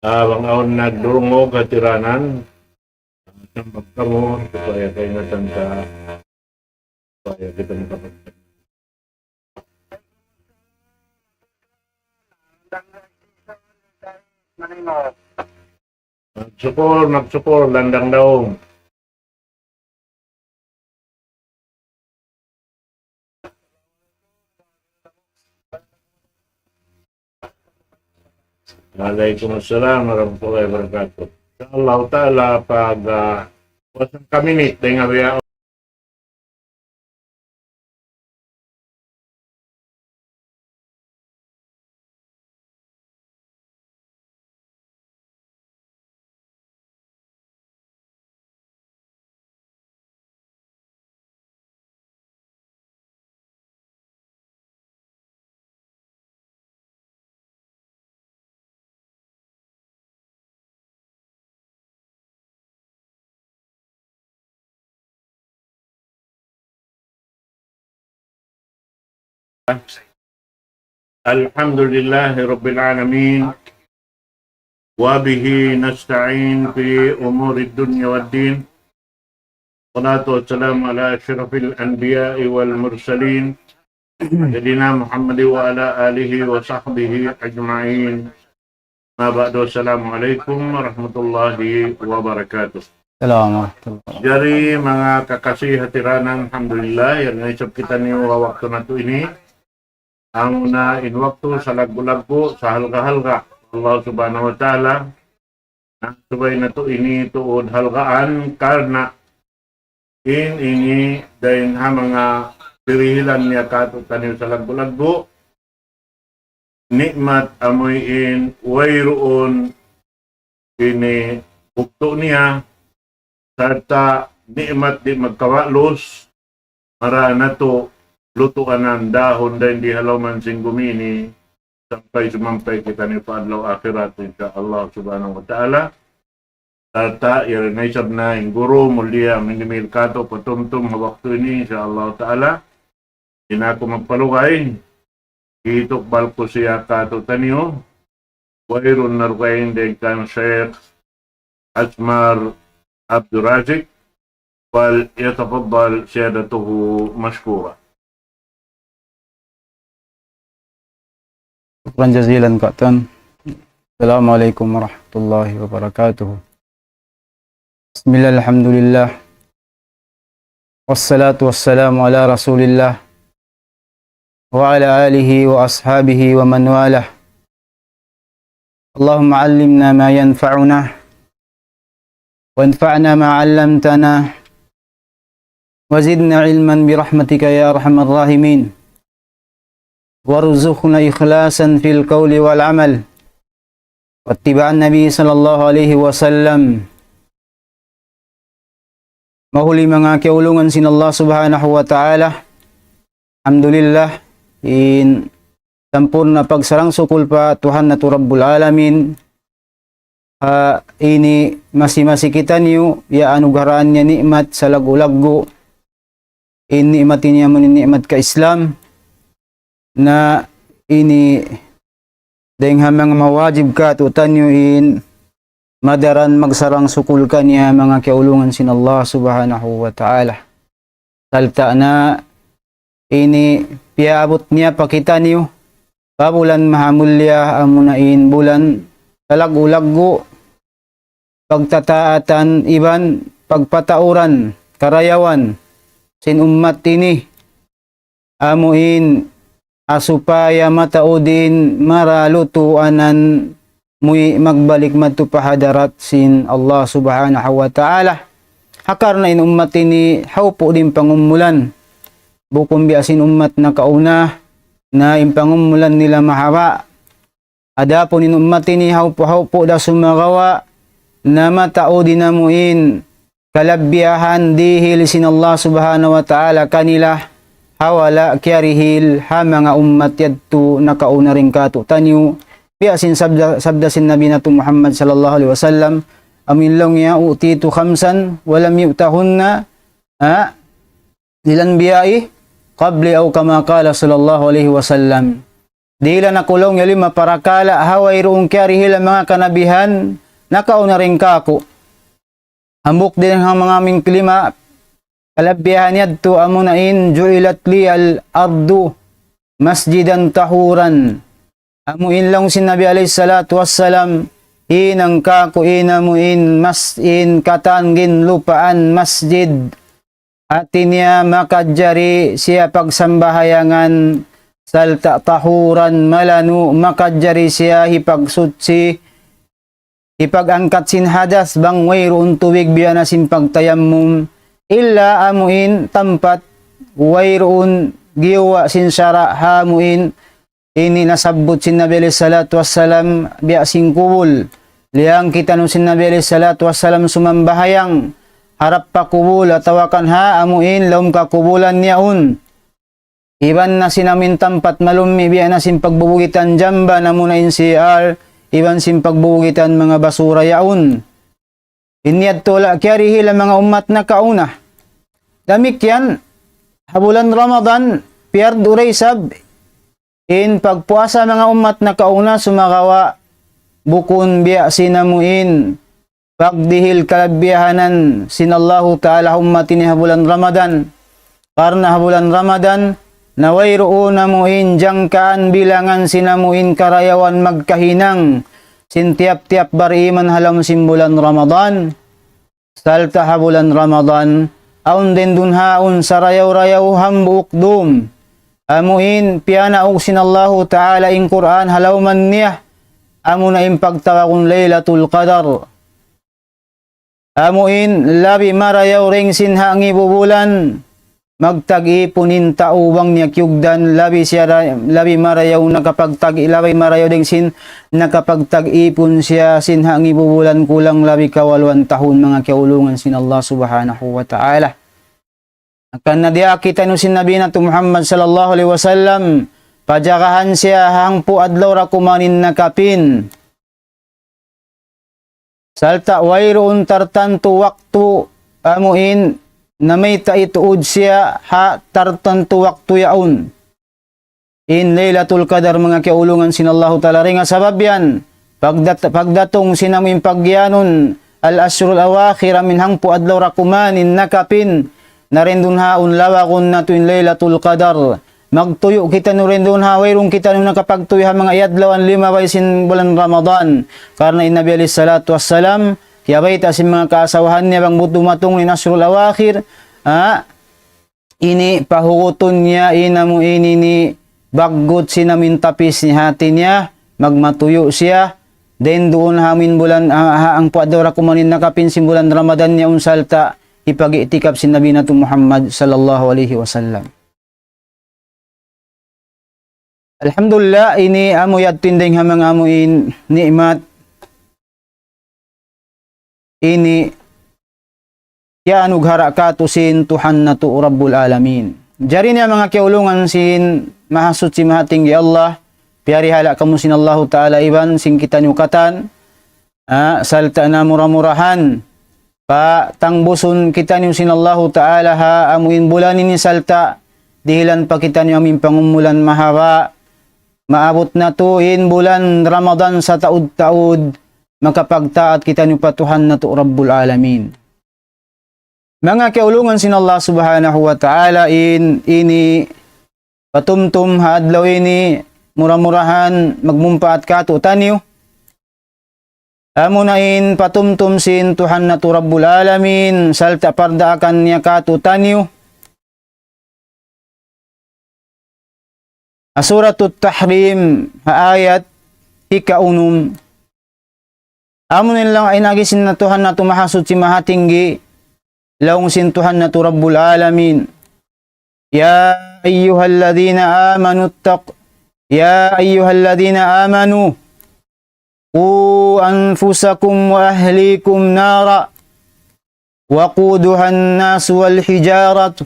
Bangaon nagdurungog katiranan ng pagkamo supaya kayo natanta supaya kita makapagpag. Nagsupor, landang daw. Waalaikumsalam warahmatullahi wabarakatuh. Insyaallah ta'ala pag wasang kaminit dahil nga biya Alhamdulillahi Rabbil Alamin wa bihi nasta'in fi umuri dunya wad din. Salatu wassalamu ala asyrafil anbiya'i wal mursalin Sayyidina Muhammad wa ala alihi wa sahbihi ajma'in. Ma ba'du, assalamualaikum warahmatullahi wabarakatuh. Salamat. Jari mga kakasih hatiranan, alhamdulillah yang naisap kita ni waktu na to ini ang na in waktu sa lagbo-lagbo sa halga-halga Allah subhanahu wa ta'ala na subay na to ini tuod halgaan karna ini dahin ha mga pirihilan niya kato taniw sa lagbo-lagbo nikmat amoy in wayroon ini bukto niya sarta nikmat di magkawalos para na to lutuan ng dahon dahil di halaman sing gumini sampai sumampay kita ni paadlaw akhirat insya Allah subhanahu wa ta'ala. Sarta irinaisab na yung guru mulia minimil kato patumtum waktu ini insya Allah ta'ala. Hindi na ako magpalukay. Itok balko siya kato tanyo. Wairun narukain din kan Sheikh Asmar Abdul Razik. Wal yatafaddal siyadatuhu mashkura. Syukran jazilan Kak Tan. Assalamualaikum warahmatullahi wabarakatuh. Bismillah, alhamdulillah. Wassalatu wassalamu ala rasulillah. Wa ala alihi wa ashabihi wa man walah. Allahumma allimna ma yanfa'una. Wa anfa'na ma 'allamtana. Wa zidna ilman birahmatika ya arhamar rahimin. Warzuqna ikhlasan fil qawli wal amal wattiba'an nabi sallallahu alaihi wasallam. Mahuli mga kiulungan sin Allah subhanahu wa ta'ala. Alhamdulillah in sampurna pagsarang sukul pa Tuhan na tu Rabbul Alamin. Ini masih kita niyo ya anugeraan niya nikmat sa lagu-lagu. In nikmat niya mo nikmat ka Islam na ini dahil mga mawajib ka tutan nyo in madaran magsarang sukul ka niya mga kiulungan sin Allah subhanahu wa ta'ala. Salta na ini piaabot niya pakita niyo pabulan mahamulya amunain bulan talag-ulago pagtataatan iban pagpatauran karayawan sin ummat ini amuin supaya mataudin maralutuanan muy magbalik madto pahadarat sin Allah subhanahu wa ta'ala. Hakar na in ummat ini haupo din pangumulan. Bukom biasin ummat na kauna na impangumulan nila mahaba. Adapon in ummat ini haupo da sumagawa na mataudin namuin kalabbiyahan dihil sin Allah subhanahu wa ta'ala kanila hawala kiarihil ha mga ummat yadto nakauna rin kato tanyo biasin sabda sin nabi nato Muhammad sallallahu alaihi wasallam amin lang ya utitu khamsan walam yu'tahunna ilan biyai qabli aw kama qala sallallahu alaihi wasallam Dila nakulong yali maparakala haway roong kyari hila mga kanabihan nakauna rin kako. Ambok din ang mga aming klima kalabihan yadto amunain ju'ilat li al-ardu masjidan tahuran. Amuin lang si Nabi alayhi salatu wassalam inang kako inamuin masin katangin lupaan masjid. Atin niya makadjari siya pagsambahayangan salta tahuran malanu makadjari siya hipagsutsi hipagangkat sin hadas bang wayroon tuwig biya na sin pagtayammum illa amuin tampat wayroon giwa sin syara hamuin ini nasabot sin Nabi alayhi salatu wassalam biya sin kubul liyang kita nun sin Nabi alayhi salatu wassalam sumambahayang harap pa kubul atawakan ha amuin laum ka kubulan niyaun iban na sinamin tampat malumi biya na sin pagbubugitan jamba na muna in CR iban sin pagbubugitan mga basura yaun inyad tola kyari hila mga umat na kauna damik yan habulan Ramadan piyard uray sab in pagpuasa mga umat na kauna sumagawa bukun biya sinamuin pagdihil kalabihanan sinallahu ta'ala umatin ni habulan Ramadan karena habulan Ramadan nawayroon namuin jangkaan bilangan sinamuin karayawan magkahinang sintiap-tiap bariman halam simbulan Ramadan salta habulan Ramadan aun din dunhaun sarayaw-rayaw hambuk dum amuin piyana og sinallahu ta'ala in Quran halawman niya amo na impagtawakon Laylatul Qadar amuin labi marayaw ring sinhangi bubulan magtag-ipunin tauwang niya kyugdan labi marayaw labi marayaw ding sin nakapagtag-ipon siya sinhangi bubulan kulang labi kawalwan tahon mga kaulungan sin Allah subhanahu wa ta'ala akan nadia kita no sin Nabi nato Muhammad sallallahu alaihi wasallam pajakahan siya hangpo adlaw ra kumanin nakapin salta wayroon tartanto waktu amuin na may taituod siya ha tartanto waktu yaun in Laylatul Qadar mga kaulungan sinallahu ta'ala ringa sabab yan pagdatong sinamin pagyanon al-ashrul awakhir min hangpo adlaw ra kumanin nakapin narindun haun lawakon nato in Laylatul Qadar magtuyo kita no rin doon hawayrong kita nung nakapagtuyo ha mga iyadlawan lima bay sin bulan Ramadan karena in Nabi alayhi salatu wassalam kiyabay ta sin mga kaasawahan niya bang butumatong ni Nasrul Awakhir ini pahuguton niya inamu ini ni baggot sinamin tapis ni hati niya magmatuyo siya then doon hamin bulan ang puadora kumanin nakapin sin bulan Ramadan niya unsalta ipag-itikap sin Nabi nato Muhammad sallallahu alaihi wasallam. Alhamdulillah ini amo yat tinding hamang amuin nikmat ini ya anug harakato sin Tuhan nato Rabbul Alamin. Jari niya mga kaulungan sin mahasud si mahatinggi Allah piyari hala kamu sin Allah Ta'ala iban sin kita nyukatan salta na murah-murahan pa tangbuson kita niyo sin Allah Ta'ala ha amuin bulanin ni salta dihilan pa kita niyo amin pangumulan mahawa maabot na tuhin bulan Ramadan sa taud-taud makapagtaat kita ni patuhan na to Rabbul Alamin. Mga kaulungan sin Allah subhanahu wa ta'ala ini patumtum hadlaw ini murah-murahan magmumpaat ka to tanyo amunain patumtum sin Tuhan na to Rabbul Alamin salta pardaakan niya ka to tanyo Suratul Tahrim ayat ika-unum amunin lang ay nagisin na Tuhan na tumahasod si mahatinggi laung sin Tuhan na to Rabbul Alamin ya ayyuhalladhina amanu qu anfusakum wa ahlikum nara waquduha an-nas wal hijaratu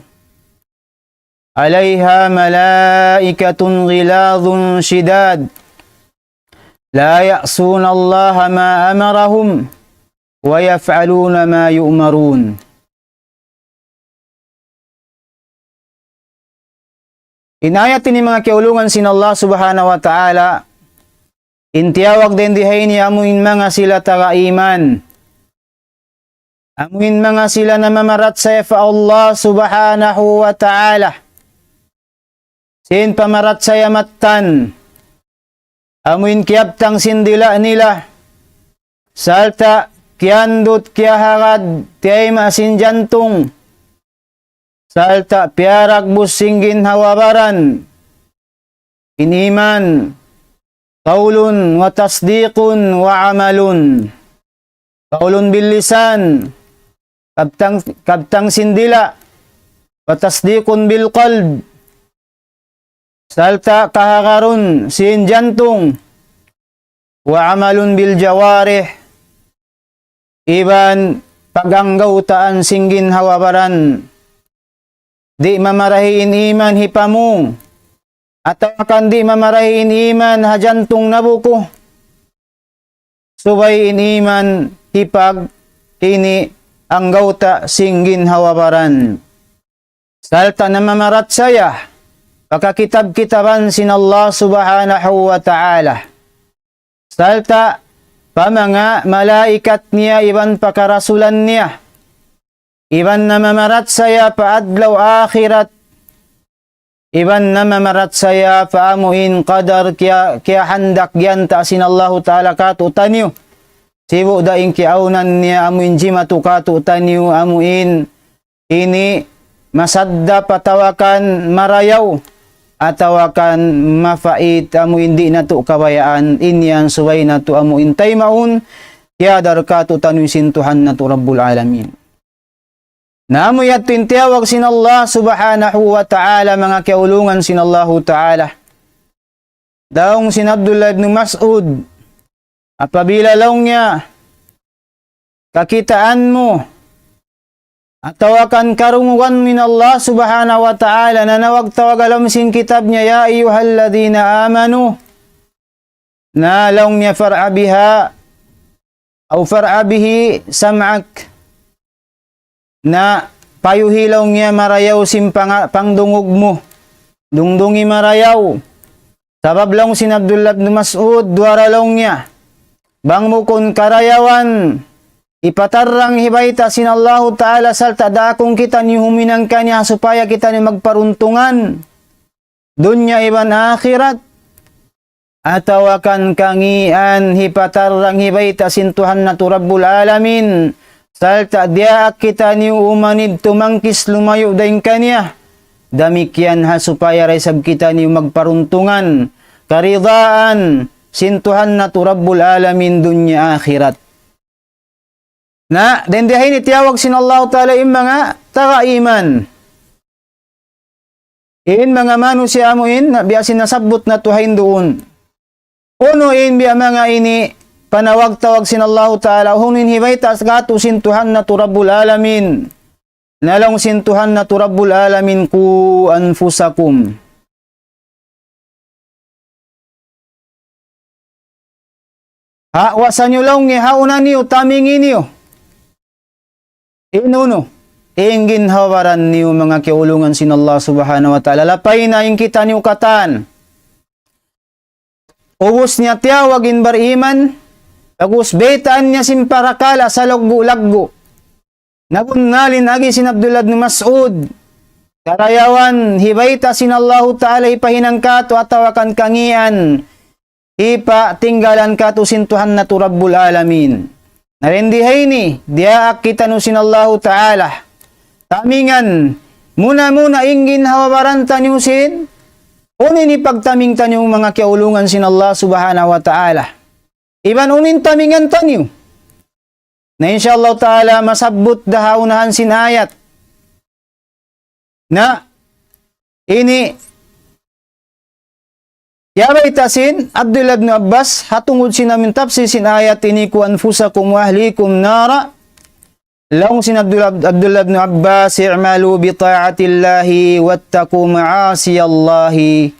عليها ملائكة غلاظ شداد لا يعصون الله ما أمرهم ويفعلون ما يؤمرون Inayat ini mga kiulungan sin Allah subhanahu wa ta'ala, intiyawag din dihay ni amuin mga sila taga iman. Amuin mga sila na mamarat sa Allah subhanahu wa ta'ala. Sin pamarat sa yamatan. Amuin kiabtang sindila nila. Salta kiandut kiaharad tiyay masin jantung. Salta piarak businggin hawabaran. Iniman. Qaulun wa tasdiqun wa amalun. Qaulun bil lisan. Kabtang sindila. Wa tasdiqun bil qalb. Salta kahakarun sin jantung. Wa amalun bil jawarih. Iban paganggaw taan singgin hawabaran. Di mamarahin iman hipamu. Atau akan di mamarahin iman hajantung nabuko. Subayin iman hipag ini anggaw ta singgin hawabaran. Salta na mamarat saya. Pagkakitab-kitaban sin Allah subhanahu wa ta'ala. Salta pamanga malaikat niya iban pakarasulan niya. Iban na mamarat saya paadlaw akhirat. Iban na mamarat saya paamuin qadar kya handak yanta sin Allah ta'ala katutanyo. Sibu daing kiaunan niya amuin jimatu katutanyo amuin ini masadda patawakan marayaw. Atawakan mafait amu hindi na to kabayaan inyan suway na to amu intay maun yadar ka to tanusin Tuhan na to Rabbul Alamin. Naamu yat tintiyawag sin Allah subhanahu wa ta'ala mga kiulungan sin Allah ta'ala. Daong sin Abdullah ibn Mas'ud apabila laong niya kakitaan mo atawakan karunguan min Allah subhanahu wa ta'ala na nawag-tawag alam sin kitab niya ya ayyuhalladhina amanu na laong niya far'a biha o far'a bihi sam'ak na payuhilaw niya marayaw sin pangdungog mo dungdungi marayaw sabab laong sin Abdullah ibn Mas'ud duara laong niya bang mo kun karayawan ipatarang hibayta sin Allah ta'ala salta dakong kita ni huminang kanya supaya kita ni magparuntungan. Dunya iban akhirat. Atawakan kangian hipatarang hibayta sin Tuhan na Rabbul Alamin. Salta dia kita ni umanid tumangkis lumayo daing kanya. Damikian ha supaya resab kita ni magparuntungan. Karidaan sin Tuhan na Rabbul Alamin dunya akhirat. Na, dendihin itiyawag sin Allah ta'ala yung mga taga-iman. In mga manusia mo na biyasin nasabot na tuhain doon. Uno in biya mga ini panawag-tawag sin Allah ta'ala. Hunin hibay taas gato sin Tuhan na Rabbul Alamin. Nalang sin Tuhan na Rabbul Alamin ku anfusakum. Wasan nyo lang haunan niyo, tamingin niyo. Inuno, ingin hawaran niyo mga kiulungan sin Allah subhanahu wa ta'ala. Lapay na yung kita niyo katan. Ubus niya tiyawagin bariman. Agus betaan niya sin parakala sa laggo-laggo. Nagunalin agi sin Abdullah ibn Mas'ud. Karayawan, hibayta sin Allah ta'ala ipahinang kato atawakan kangian. Ipa tinggalan kato sin Tuhan na Rabbul Alamin. Narindihay ni, diya kita nusin Allah ta'ala. Tamingan, muna ingin hawabaran tanyusin. Unin ipagtaming tanyong mga kiulungan sin Allah subhanahu wa ta'ala. Iban unin tamingan tanyo. Na insyaAllah ta'ala masabot dahaunahan sin ayat. Na, ini, yabay tasin, Abdullah ibn Abbas, hatungod sinamin tafsir sin ayat ini ku anfusakum wa ahlikum nara. Laong sin Abdullah ibn Abbas, i'malu bi ta'atillahi wattaqu ma'asiyallahi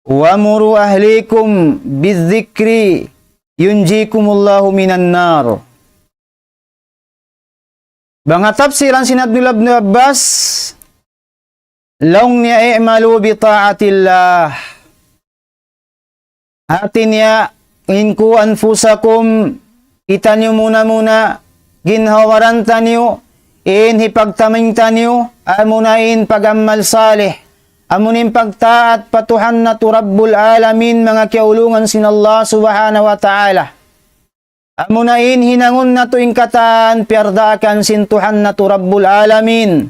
wa muru ahlikum bidzikri yunjikumullahu minan nar. Banga tafsiran sin Abdullah ibn Abbas, Long niya i'malu bi ta'atillah. Atin niya inku anfusakum, kita niyo muna ginhawaran tanyo, in hipagtaming tanyo, amunain pagamal salih, amunin pagtaat patuhan na tu Rabbul Alamin, mga kiaulungan sin Allah subhanahu wa ta'ala. Amunain hinangon na tu ingkatan, piardaakan sintuhan na tu Rabbul Alamin.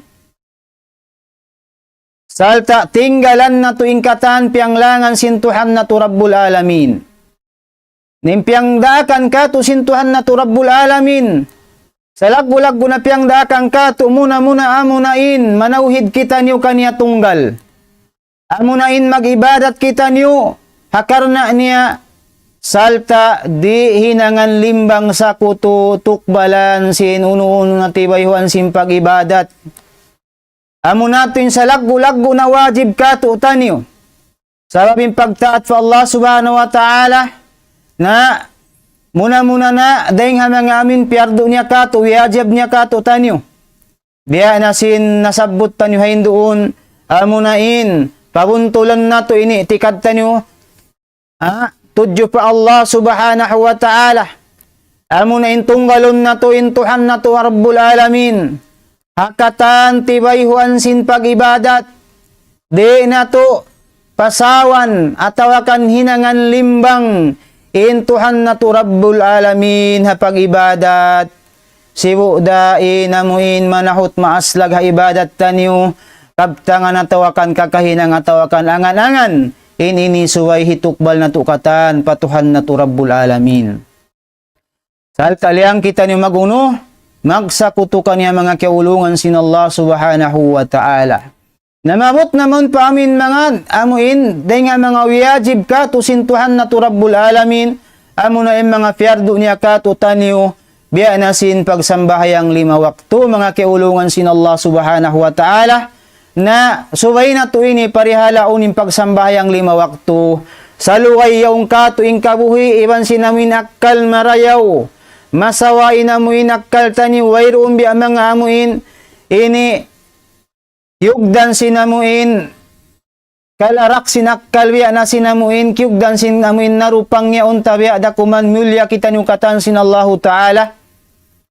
Salta tinggalan na tu ingkatan, pianglangan sintuhan na tu Rabbul Alamin. Nimpiangdaakan ka tu sintuhan na tu Rabbul Alamin. Sa lagbulag na piangdaakan ka tu muna amunain, manauhid kita niyo kaniya tunggal. Amunain mag-ibadat kita niyo, hakarna niya. Salta di hinangan limbang sa kuto tukbalan sin uno-uno na tibayhuan sin pag-ibadat. Amo natin sa laggo-laggo na wajib ka tuutan niyo. Sababing pagtaat sa Allah subhanahu wa ta'ala na muna na dahing hamang amin piardo niya ka to, wajib niya ka tuutan niyo. Biya na sin nasabot tanyo hain doon, amo nain, pabuntulan na to ini, tikad tanyo, tudyo pa Allah subhanahu wa ta'ala. Amo na intunggalon na to, intuhan na to Rabbul Alamin. Hakatan tibayhuan sin pag-ibadat. Di na to pasawan atawakan hinangan limbang. Intuhan na to Rabbul Alamin ha pag-ibadat. Sibu dain amuin manahot maaslag ha ibadat tanyo. Kabtangan atawakan kakahinang atawakan angan-angan. Ini suway hitukbal na tukatan, patuhan na tu Rabbul Alamin. Sal kaliang kita ni maguno, magsakutukan niya mga kiaulungan sin Allah subhanahu wa ta'ala. Namabot naman pa amin mga amuin, day nga mga wiyajib ka, tusintuhan na tu Rabbul Alamin, amo na yung mga fiyardo niya ka, tutaniyo, biya na sin pagsambahayang 5 waktu, mga kiaulungan sin Allah subhanahu wa ta'ala, na subay na tuini parihala uning pagsambayang 5 waktu. Sa luway yaong ka tuing kabuhi, iban sinamin akkal marayaw. Masawain amuin akkal tani, wayroon bi amang amuin, ini yugdan sinamuin, kalarak sinakkal biya na sinamuin, kyugdan sinamuin narupang niya unta biya dakuman mulya kita nyukatan sinallahu ta'ala.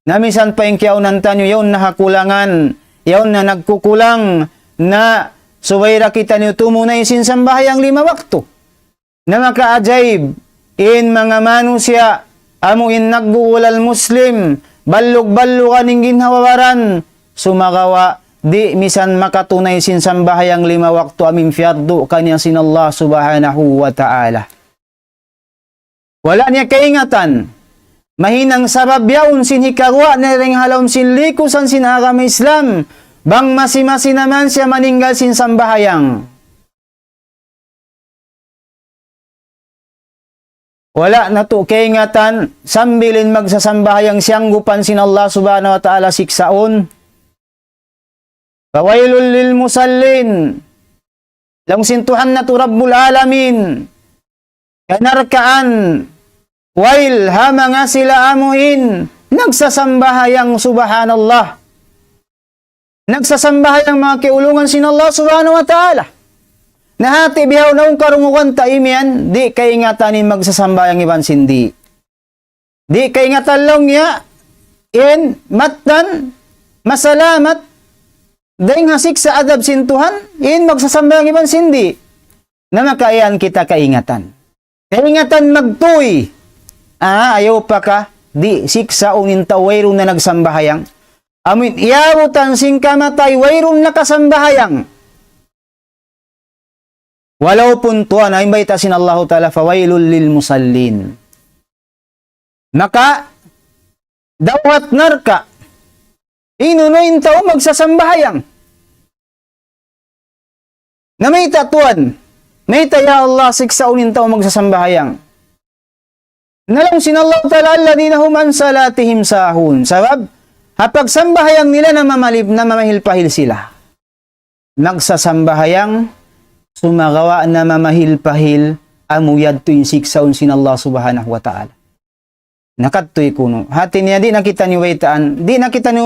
Namisan pa yung kiaunan tanyo, yaon na hakulangan, yaon na nagkukulang, na suwayra kita niyo tumunay sinsambahayang 5 waktu na makaajaib in mga manusya amuin nagbuulal muslim ballog-ballo kaning ginhawaran sumagawa di misan makatunay sinsambahayang 5 waktu aming fiyardo kanya sin Allah subhanahu wa ta'ala. Wala niya kaingatan mahinang sabab yaon sin hikagwa na ring halawm sin likusan sin agama Islam. Bang masi-masi naman siya maninggal sin sambahayang. Wala na to kaingatan, sambilin magsasambahayang siyang gupan sin Allah subhanahu wa ta'ala siksaon. Fawailul lil musallin. Lang sintuhan na to Rabbul Alamin. Kanarkaan. Wail ha mga sila amuin. Nagsasambahayang subhanallah. Nagsasambahayang mga kiulungan sin Allah subhanahu wa ta'ala. Nahati bihaw na karungukan taimian, di kaingatanin magsasambayang iban sindi. Di kaingatan lang niya, in matan, masalamat, dahing hasik sa adab sintuhan, in magsasambayang iban sindi. Na makaian kita kaingatan. Kaingatan magtuy. Ayaw pa ka, di siksa unin tawayro na nagsambahayang. Amin, iyabutan sing kamatay, wayroon nakasambahayang. Walau puntuan, ay baitasin Allah Ta'ala, fawailul lil musallin. Maka, dawat narka, inunoyin tao magsasambahayang. Na may tatuan, may ya Allah, siksaunin tao magsasambahayang. Nalang sin Allah Ta'ala, alladhina hum an salatihim sahun. Sabab, hapag sambahayang nila na mamahil-pahil sila. Nagsasambahayang sumagawa na mamahil-pahil amuyad to yung siksaon sin Allah subhanahu wa ta'ala. Nakattoy kuno. Hati niya di nakita ni waitaan, di nakita ni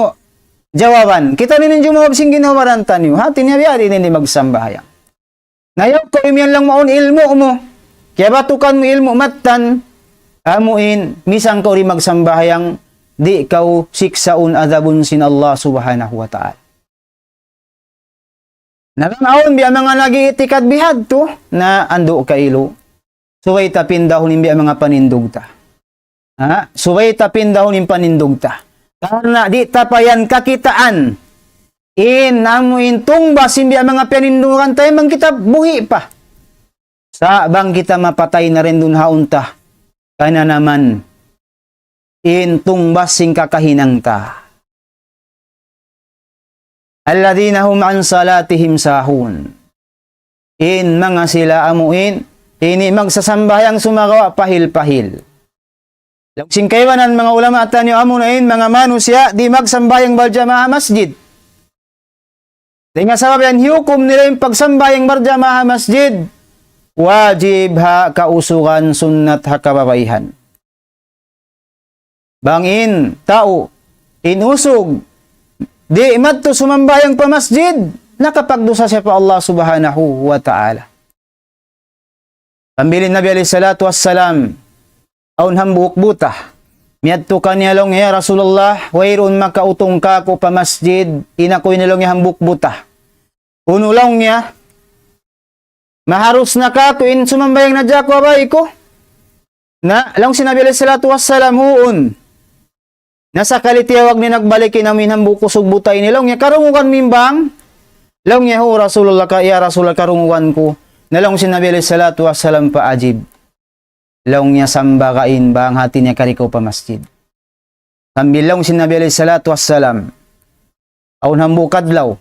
Jawaban, kita ninin jumawab sing ginawarantan niyo. Hati niya biyari nini magsambahayang. Ngayon ko imiyan lang maon ilmo mo. Kaya batukan mo ilmo matan, amuin, misang ka rin magsambahayang, di kau siksaun adabun sin Allah subhanahu wa ta'ala. Naganaon biya mga nag-iitikad bihad to, na ando ka ilo. Suway tapin dahon biya mga panindugta. Ha? Suway tapin dahon panindugta. Karena di tapayan kakitaan. Amuin tumbas biya mga panindugan tayo, mang kita buhi pa. Sa bang kita mapatay na rin dun haunta. Kana naman, tumbas sing kakahinang ta. Alladhina hum an salatihim sahun. Mga sila amuin, ini magsasambayang sumagawa pahil-pahil. Laksing kaywanan mga ulama at tanyo amunain, mga manusya, di magsambayang baljamaha masjid. Di nga sabab yan, hiukom nila yung pagsambayang baljamaha masjid. Wajib ha kausukan sunnat ha kababaihan. Bangin, tao, inusog, di madto sumambayang pa masjid, nakapagdusa siya pa Allah subhanahu wa ta'ala. Pambilin Nabi alayhi salatu wassalam, aun hambuk buta, miyadto kanyalong ya Rasulullah, wayron makautong ka ko pa masjid, inakoy nilong ya hambuk buta. Unulong niya, maharus na ka ko in sumambayang na dya ko abay ko. Na, lang sinabi alayhi salatu wassalam, huun, nasa kalitiyawag ni nagbalikin namin ang bukusog butay ni Long, karungukan mimbang. Long niya ho, Rasulullah ka, ya Rasulullah karungukan ko. Nalong sinabi alayhi salatu wassalam pa ajib. Long niya samba kain ba ang hati niya karikaw pa masjid. Sambilong sinabi alayhi salatu wassalam. Aun hambukad law.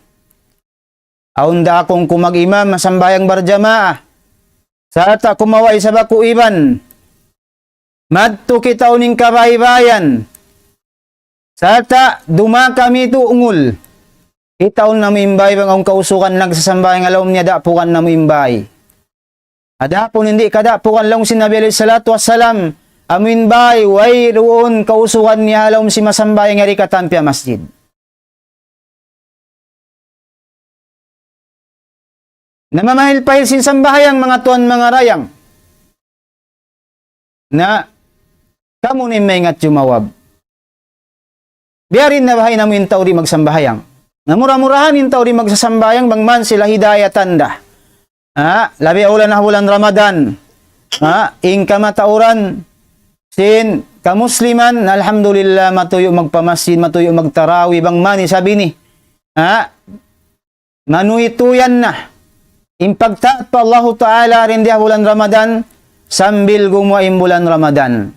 Aun da akong kumag-imam masambayang barjamaah. Sa ata kumaway sa baku iban. Madto kita uning kabaybayan. Sa ata, duma kami ito ungol. Itaon na mimbay bang ang kausukan nagsasambay ng alawam niya dapukan na mimbay. Adapon hindi kadapukan lang sinabi alayhi salatu wassalam. Amin bay, way roon kausukan niya alawam si masambay ng harikatampya masjid. Namamahil pahil sinsambahayang mga tuan mga rayang. Na, kamu ni may ngat jumawab. Biyarin na bahay namin tao di magsambahayang. Namura-murahan yung tao di magsasambayang bangman sila hidayah tanda. Labi ulan na bulan Ramadan. Ing kamatauran sin kamusliman alhamdulillah matuyo magpamasid, matuyo magtarawi bangman sabi ni. Manuituyan na. Impagtaat pa Allah Ta'ala rin di bulan Ramadan sambil gumuwain bulan Ramadan.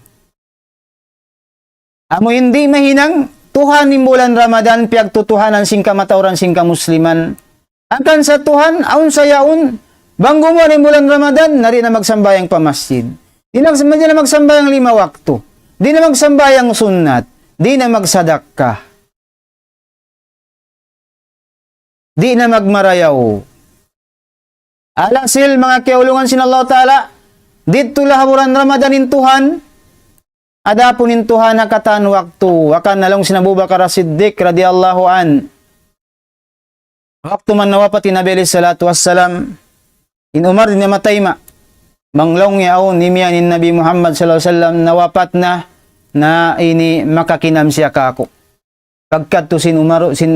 Amo hindi mahinang Tuhan ni bulan Ramadan piyagtutuhanan sing kamatauran sing kamusliman. Akan sa Tuhan aun sayaon banggo mo ni bulan Ramadan nari na magsambayang pamasjid. Di na magsambayang 5 waktu. Di na magsambayang sunnat. Di na magsadakah. Di na magmarayaw. Alasil mga kiaulungan sin Allah Ta'ala dito lahaburan Ramadanin Tuhan. Adapunin Tuhan nakatan waktu. Akan nalong sin Abu Bakar As-Siddiq radhiyallahu an. Waktu man nawapati Nabi alayhi salatu wassalam. In Umar din namatay ma. Manglong yaon nimiyanin Nabi Muhammad sallallahu alaihi wasallam nawapat na ini makakinam siya kako. Pagkat to sin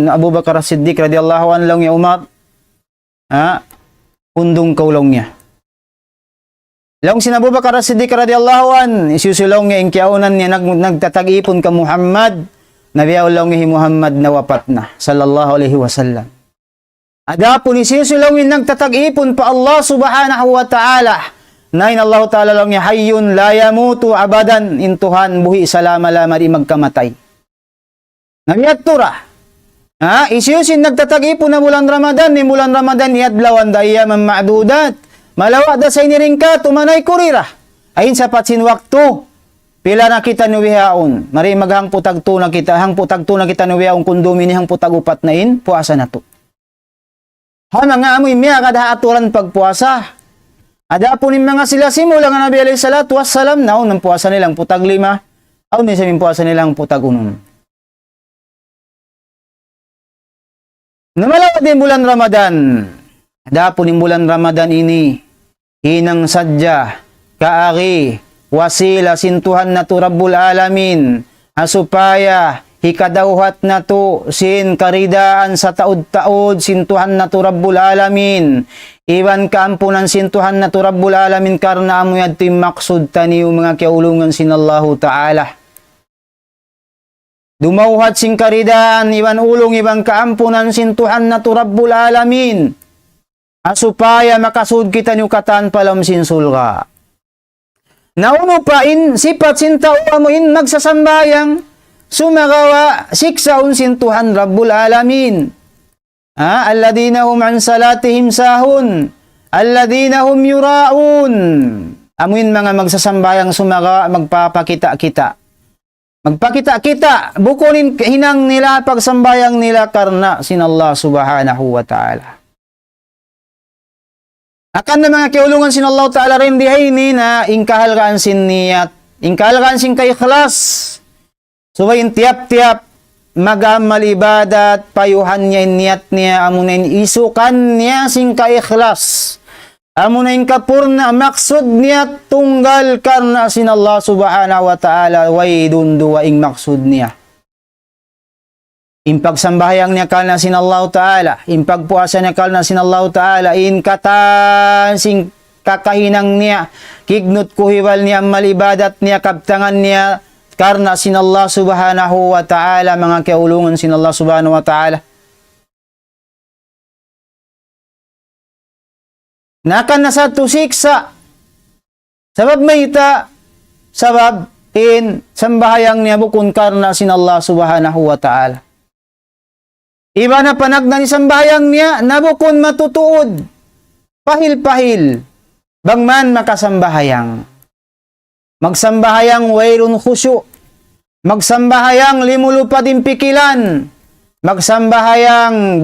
Abu Bakar As-Siddiq radhiyallahu an long ya Umar. Undong kaulong niya. Long sin Abu Bakar As-Siddiq radhiyallahu an isusulong niya ingkiaunan niya nagtatag-ipon ka Muhammad. Nabiyaulong niya Muhammad nawapat na sallallahu alaihi wasallam. Adapun isusulongin nagtatag-ipon pa Allah subhanahu wa ta'ala. Nain Allah ta'ala lang niya hayyun la yamutu abadan intuhan buhi salama-lama di magkamatay. Nabiyat tura. Isyusin nagtatag-ipon na bulan Ramadan ni bulan Ramadan iadlawan daya ma'dudat. Malawa da sa iniringka tumanay kurira. Ayin sapat sin waktu. Pila na kita nuwihaon. Mari maghang putagto na kita. Hang putagto na kita nuwihaon kundumi ni hang putagupat na in. Puasa na to. Hana nga amoy miya kada aturan pagpuasa. Ada po ni mga sila simula nga Nabi alayhi salatu wassalam naon ang puasa nilang putag 5. Aon ni sa puasa nilang putag 1. Namalawad din bulan Ramadan. Adapun yung bulan Ramadan ini, inang sadya, kaari, wasila, sintuhan na to Rabbul Alamin, asupaya, hikadawhat na to, sin karidaan sa taod-taod, sintuhan na to Rabbul Alamin, iwan kaampunan sintuhan na to Rabbul Alamin, karna amo yad to yung maksud tani yung mga kiaulungan sin Allahu Ta'ala. Dumauhat sing karidaan, iwan ulong, iwan kaampunan, sintuhan na to Rabbul Alamin. Asupaya makasud kita niyo katan palam sin sulga. Nauno pa in, sipat sinta mo in magsasambayang, sumagawa, siksaun sintuhan Rabbul Alamin. Alladina hum an salatihim sahun, alladina hum yuraun. Amuin mga magsasambayang sumagawa, magpapakita-kita. Magpakita-kita, bukunin hinang nila pagsambayang nila karna sin Allah subhanahu wa ta'ala. Akan na mga kiulungan sin Allah ta'ala rin dihaini na ingkahalgaan sin niyat, ingkahalgaan sin kaikhlas. Suwayin tiap-tiap, magamal ibadat, payuhan niya niyat niya, amunain isukan niya sin kaikhlas. Amunain kapurna maksud niya tunggal karna sin Allah subhanahu wa ta'ala way dunduwa ing maksud niya. Impagsambahyang niya kalna sin Allah ta'ala, impagpuasa niya kalna sin Allah ta'ala, inkatan sing kakahinang niya, kignot kuhiwal niya malibadat niya, kabtangan niya karna sin Allah subhanahu wa ta'ala, mga kaulungan sin Allah subhanahu wa ta'ala. Nakan na sa tusiksa, sabab mayta, sabab in sambahayang niya bukun karna sin Allah subhanahu wa ta'ala. Iba na panag na ni sambahayang niya, nabukun matutuod, pahil-pahil, bangman makasambahayang. Magsambahayang wayrun khusyu, magsambahayang limulupad impikilan, magsambahayang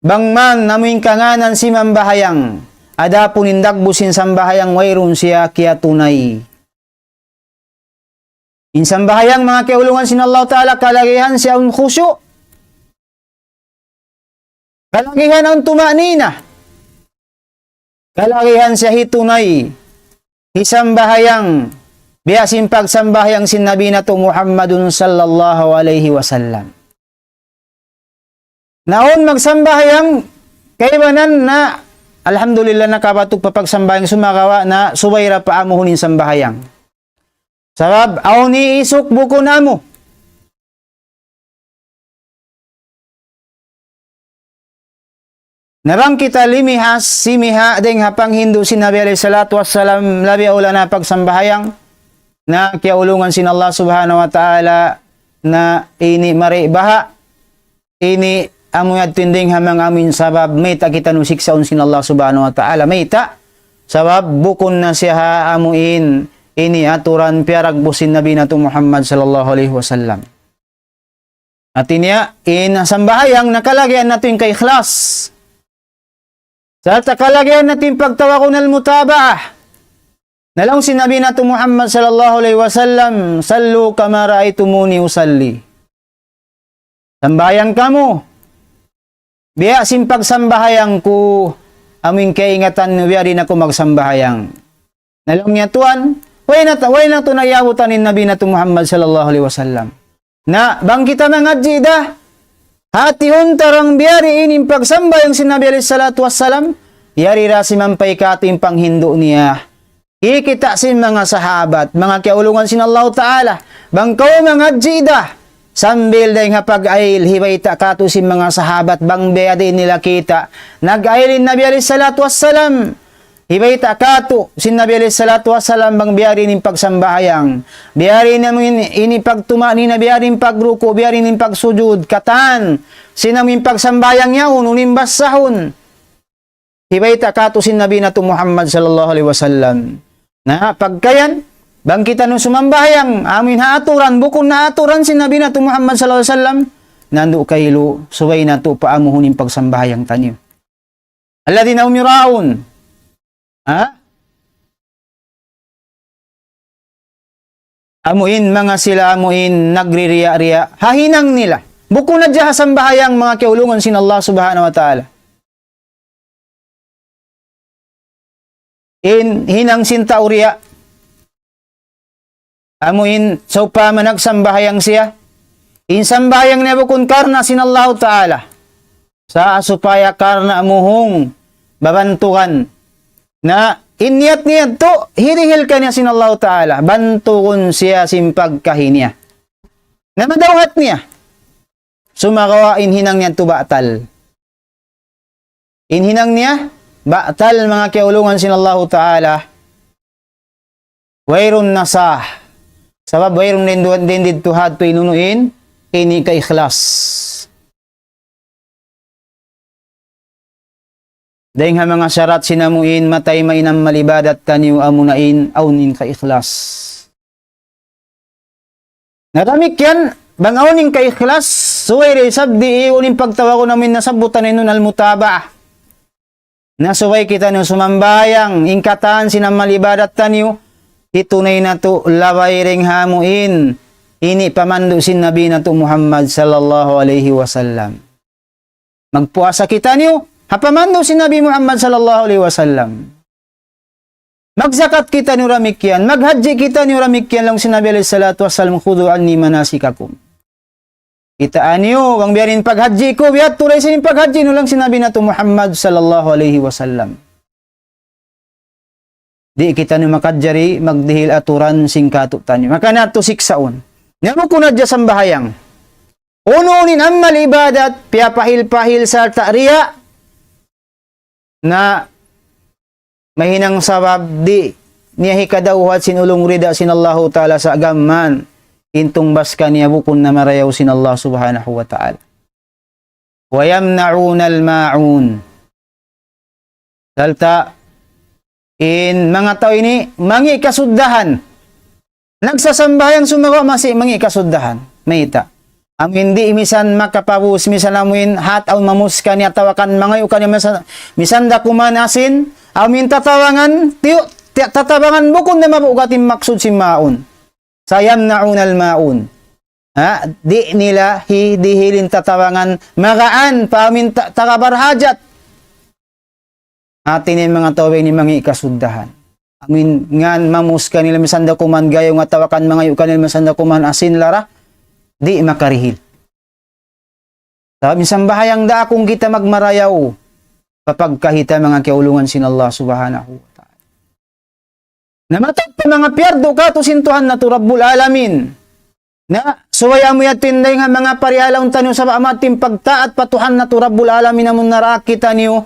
bangman namuing kanganan si mambahayang, adapun indagbusin sambahayang wayrun siya kiya tunay. Insambahayang mga kaulungan sin Allah ta'ala, kalagihan siya ang khusyu, kalagihan ang tumanina, kalagihan siya hitunay, isambahayang, biyasin pagsambahayang sin Nabi na to Muhammadun sallallahu alaihi wasallam. Naon magsambahayang, kaibanan na, alhamdulillah nakabatok pa pagsambahayang sumagawa na subayra pa amuhunin sambahayang. Sabab, aw ni isuk buko namo. Narang kita limihas, simiha, deng hapang Hindu sin Nabi alayhi salatu wassalam, labi ula na pagsambahayang, na kiaulungan sin Allah subhanahu wa ta'ala, na ini mari baha, ini amuyad tinding hamang amin sabab, may ta kita nusiksaon sin Allah subhanahu wa ta'ala, may ta, sabab bukon na siya amuin, ini aturan piarag busin Nabi na to Muhammad sallallahu alaihi wasallam. At iniya, sambayang nakalagyan natin kay ikhlas. Sa takalagyan natin pagtawakon al-mutaba'ah. Nalang sinabi na to Muhammad sallallahu alaihi wasallam, sallu kama ra'aytumuni usalli. Sambayang kamo. Biya simpag sambahayang ko, aming kaingatan biya rin ako magsambahayang. Nalang niya tuan, way na to nayabutan ni Nabi na to Muhammad sallallahu alaihi wasallam. Na bang kita mga jida, hati huntarang biyari ining pagsambayang sinabi alayhi salatu wassalam, yari rasi mampay kating panghindo niya. Ikita sin mga sahabat, mga kiaulungan sin Allah Ta'ala, bang kau mga jida, sambil dahil nga pag-ail, hibay takato sin mga sahabat, bang beya din nila kita, nag-ailin Nabi alayhi salatu wassalam, hibay takato sin Nabi alayhi salatu wassalam, bang biyari nin pagsambahayang, biyari namin ini pagtumani na biyari nin pagruko, biyari nin pagsujud, katan, sinamin pagsambayang niya, ununin basahon, hibay takato sin Nabi na to Muhammad sallallahu alaihi wasallam, na pagkayan, bang kita nung sumambahayang, amin haaturan, bukon na aturan sin Nabi na to Muhammad sallallahu alaihi wasallam, nando kahilo, suway na to paamuhunin pagsambahayang tanyo. Alladhina umiraun, amuin mga sila amuin nagririya-riya, hahinang nila, Buko na diya sambahayang mga kiulungan sin Allah subhanahu wa ta'ala. Hinang sinta uriya. Amuin so pa managsambahayang siya. Sambahayang niya bukon karna sin Allah ta'ala. Sa supaya karna amuhong babantukan na inyat niya to hirihil ka niya sin Allah ta'ala. Bantukon siya simpagkahinya. Na madawhat niya. Sumagawa inhinang niya to ba'tal. Inhinang niya ba'tal mga kiulungan sin Allah ta'ala. Wairun nasah. Sabab wairun din dito hadto inunuin ini ka ikhlas. Dahil nga mga syarat sinamuin matay mainam malibadat kaniw amunain aunin ka ikhlas. Naramik yan bangawning ka ikhlas, suway sabdi unin pagtawa ko namin nasabutan nun almutaba. Nasuway kita nyo sumambayang, ingkatan sinamalibadat taniyo, itunay na to laway ring hamuin, ini pamando sin Nabi na to Muhammad sallallahu alaihi wasallam. Magpuasa kita niyo, hapamando sin Nabi Muhammad sallallahu alaihi wasallam. Magzakat kita niyo ramikyan, maghadji kita niyo ramikyan lang sin Nabi alaihi salatu wasallam, khudu anni manasikakum. Itaan niyo, ang biyarin paghadji ko, biyat tulay sa paghadji no lang sinabi na to Muhammad sallallahu alaihi wasallam. Di kita niyo makadjari, magdihil aturan singkato tanyo. Maka na to siksaon. Namo ko na dya sambahayang. Ununin amal ibadat, piyapahil-pahil sa ta'riya, na mahinang sabab di niya hikadawhat sinulong rida sinallahu ta'ala sa agaman. Intong baska niya bukon na marayaw sin Allah subhanahu wa ta'ala. Wa yamna'una al-ma'un. Dalta, mga tao ini, mangi kasuddahan. Nagsasambayang sumawa, masih mangi kasuddahan. Mayita. Ang hindi imisan makapabus, misan amuin hat aw mamuska niya tawakan mangayo kaniya misan da kumanasin, amin tatawangan, tatabangan bukon na mabugatin maksud si maun. Sayam naunal maun. Di nila dihilin tatawangan magaan pamin tagabarhajat. Atin mga tawag ni mga ikasuddahan. Amin ngan mamuska nila misanda kuman gayo nga tawakan mga yukan nila misanda kuman asin lara. Di makarihil. Sabi sambahayang da kung kita magmarayaw kapag kahita mga kiulungan sin Allah subhanahu wa ta'ala. Namatag pa mga pierdo ka to sintuhan na to Rabbul Alamin. Na suwaya mo yatinday nga mga parihalaw tanyo sa amating pagtaat patuhan na to Rabbul Alamin amon narakita niyo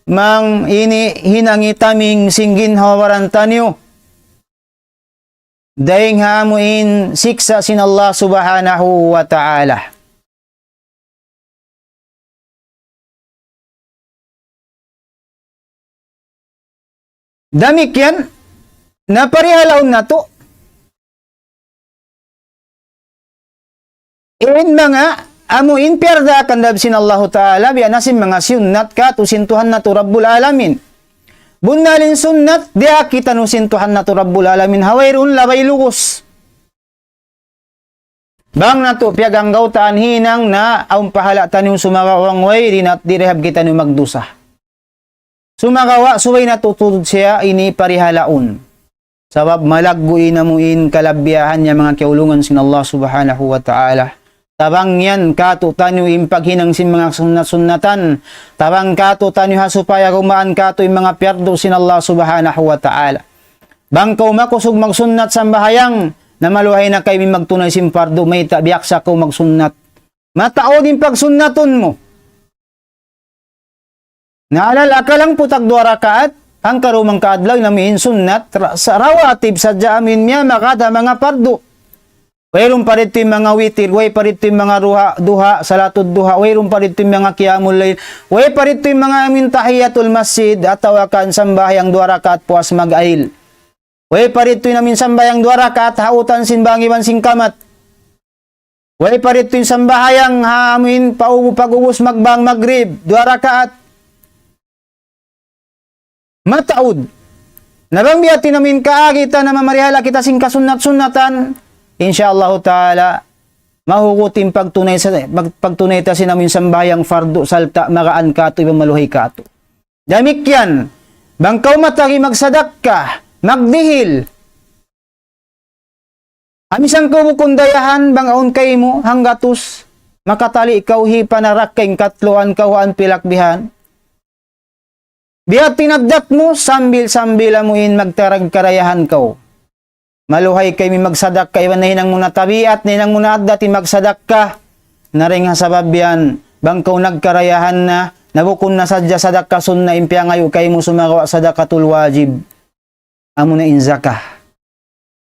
mang ini hinangitaming singgin hawaran tanyo. Dahing hamuin siksa sin Allah subhanahu wa ta'ala. Damik yan naparihalaon na to. Mga amuin pierda kandab sin Allah ta'ala biya nasin mga sunnat ka tusintuhan na to Rabbul Alamin. Bunalin sunnat diya kita nusintuhan na to Rabbul Alamin hawairun labay lugos. Bang na to piaganggaw taan hinang na ang pahala tanong sumagawang way rinat direhab kita nu magdusa. Sumagawa suway na tutulod siya ini parihalaon. Sabab malagguin namuin kalabyahan niya mga kiulungan sin Allah subhanahu wa ta'ala. Tabang yan kato tanyo impaghinang sin mga sunnat-sunnatan. Tabang kato tanyo hasupaya kumaan kato yung mga pierdo sin Allah subhanahu wa ta'ala. Bang kaw makusog magsunnat sambahayang na maluhay na kayo magtunay sin pardo may tabiyak sa kaw magsunnat. Matao din pagsunnaton mo. Naalala ka lang putag 2 rakaat. Ang karumang kaadlaw namin sunnat sa rawatib sa amin niya makada mga pardo. Wayron pa rito yung mga witir, way pa rito yung mga duha, salatud duha, wayron pa rito yung mga qiyamul layl, way pa rito yung mga amin tahiyatul masjid at tawakan sambayang 2 rakaat puas mag-ail. Way pa rito yung amin sambayang 2 rakaat hautan sinbangiban singkamat. Way pa rito yung sambahayang amin pag-ubos magbang magrib, 2 rakaat. Mataud. Nabangbiyatin namin kaagita na mamarihala kita sing kasunat-sunatan. Insyaallah ta'ala, mahukutin pagtunay ta sinamin sambayang fardo salta makaan kato ibang maluhay kato. Damik yan, bangkaw matagi magsadak ka, magdihil. Amisang kubukundayahan bang aon kay mo hanggatus makatali ikaw hi panarak kayong katloan kawan pilakbihan. Biya tinagdak mo sambil-sambil amuin magtarag karayahan kaw. Maluhay kay mi magsadak ka iwan na hinang muna tabiat, ninang muna at dati magsadak ka. Naring hasababyan, bangkaw nagkarayahan na, nabukon na sadya sadak kasun na impya ngayo kay mo sumagawa sadakatul wajib. Amo na inzaka.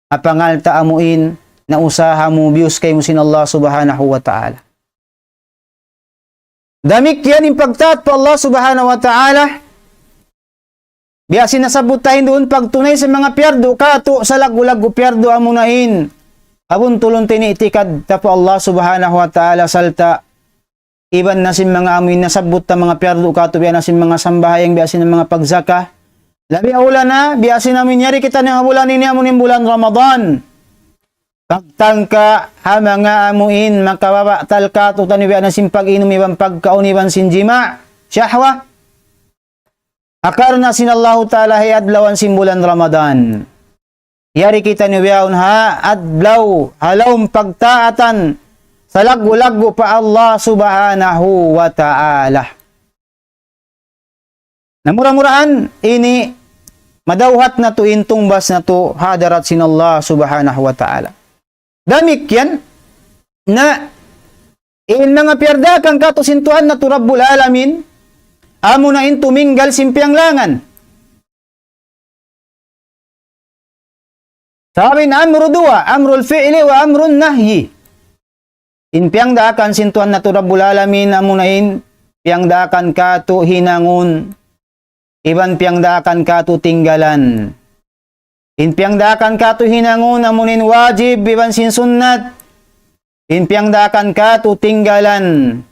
Apangal ta amuin, na usaha mo bius kay mo sin Allah subhanahu wa ta'ala. Damik yan impagtat pa Allah subhanahu wa ta'ala. Biya sinasabot tayo doon pagtunay sa mga piyardo, kato sa lagu-lagu piyardo amunahin. Abun tulong tiniitikad tapo Allah subhanahu wa ta'ala salta. Iban na sin mga amin nasabot ta mga piyardo, kato biya na sin mga sambahayang biya sin mga pagzaka. Labi aula na, biya sin namin yari kita ng bulan ini amunin bulan Ramadan. Pagtangka ha mga amuin, makababa tal kato tani biya na sin pag-inom ibang pagkaon ibang sin jima, syahwa. Akar na sinallahu ta'ala hay adlawan simbulan Ramadan. Yari kita ni biyaon ha adlaw halawm pagtaatan sa lagu-lagu pa Allah subhanahu wa ta'ala. Namura-muraan ini madawhat na to intumbas na to hadarat sinallah subhanahu wa ta'ala. Damik yan na in mga piyarda kang katusintuan na to Rabbul Alamin. Amo na in tuminggal simpiang langan. Sabi na amru dua, amrul fi'li wa amrun nahyi. In piang daakan sintuan na to Rabbul Alamin, amo na in piang daakan ka to hinangun. Iban piang daakan ka to tinggalan. In piang daakan ka to hinangun, amo nin wajib, iban sin sunnat. In piang daakan ka to tinggalan,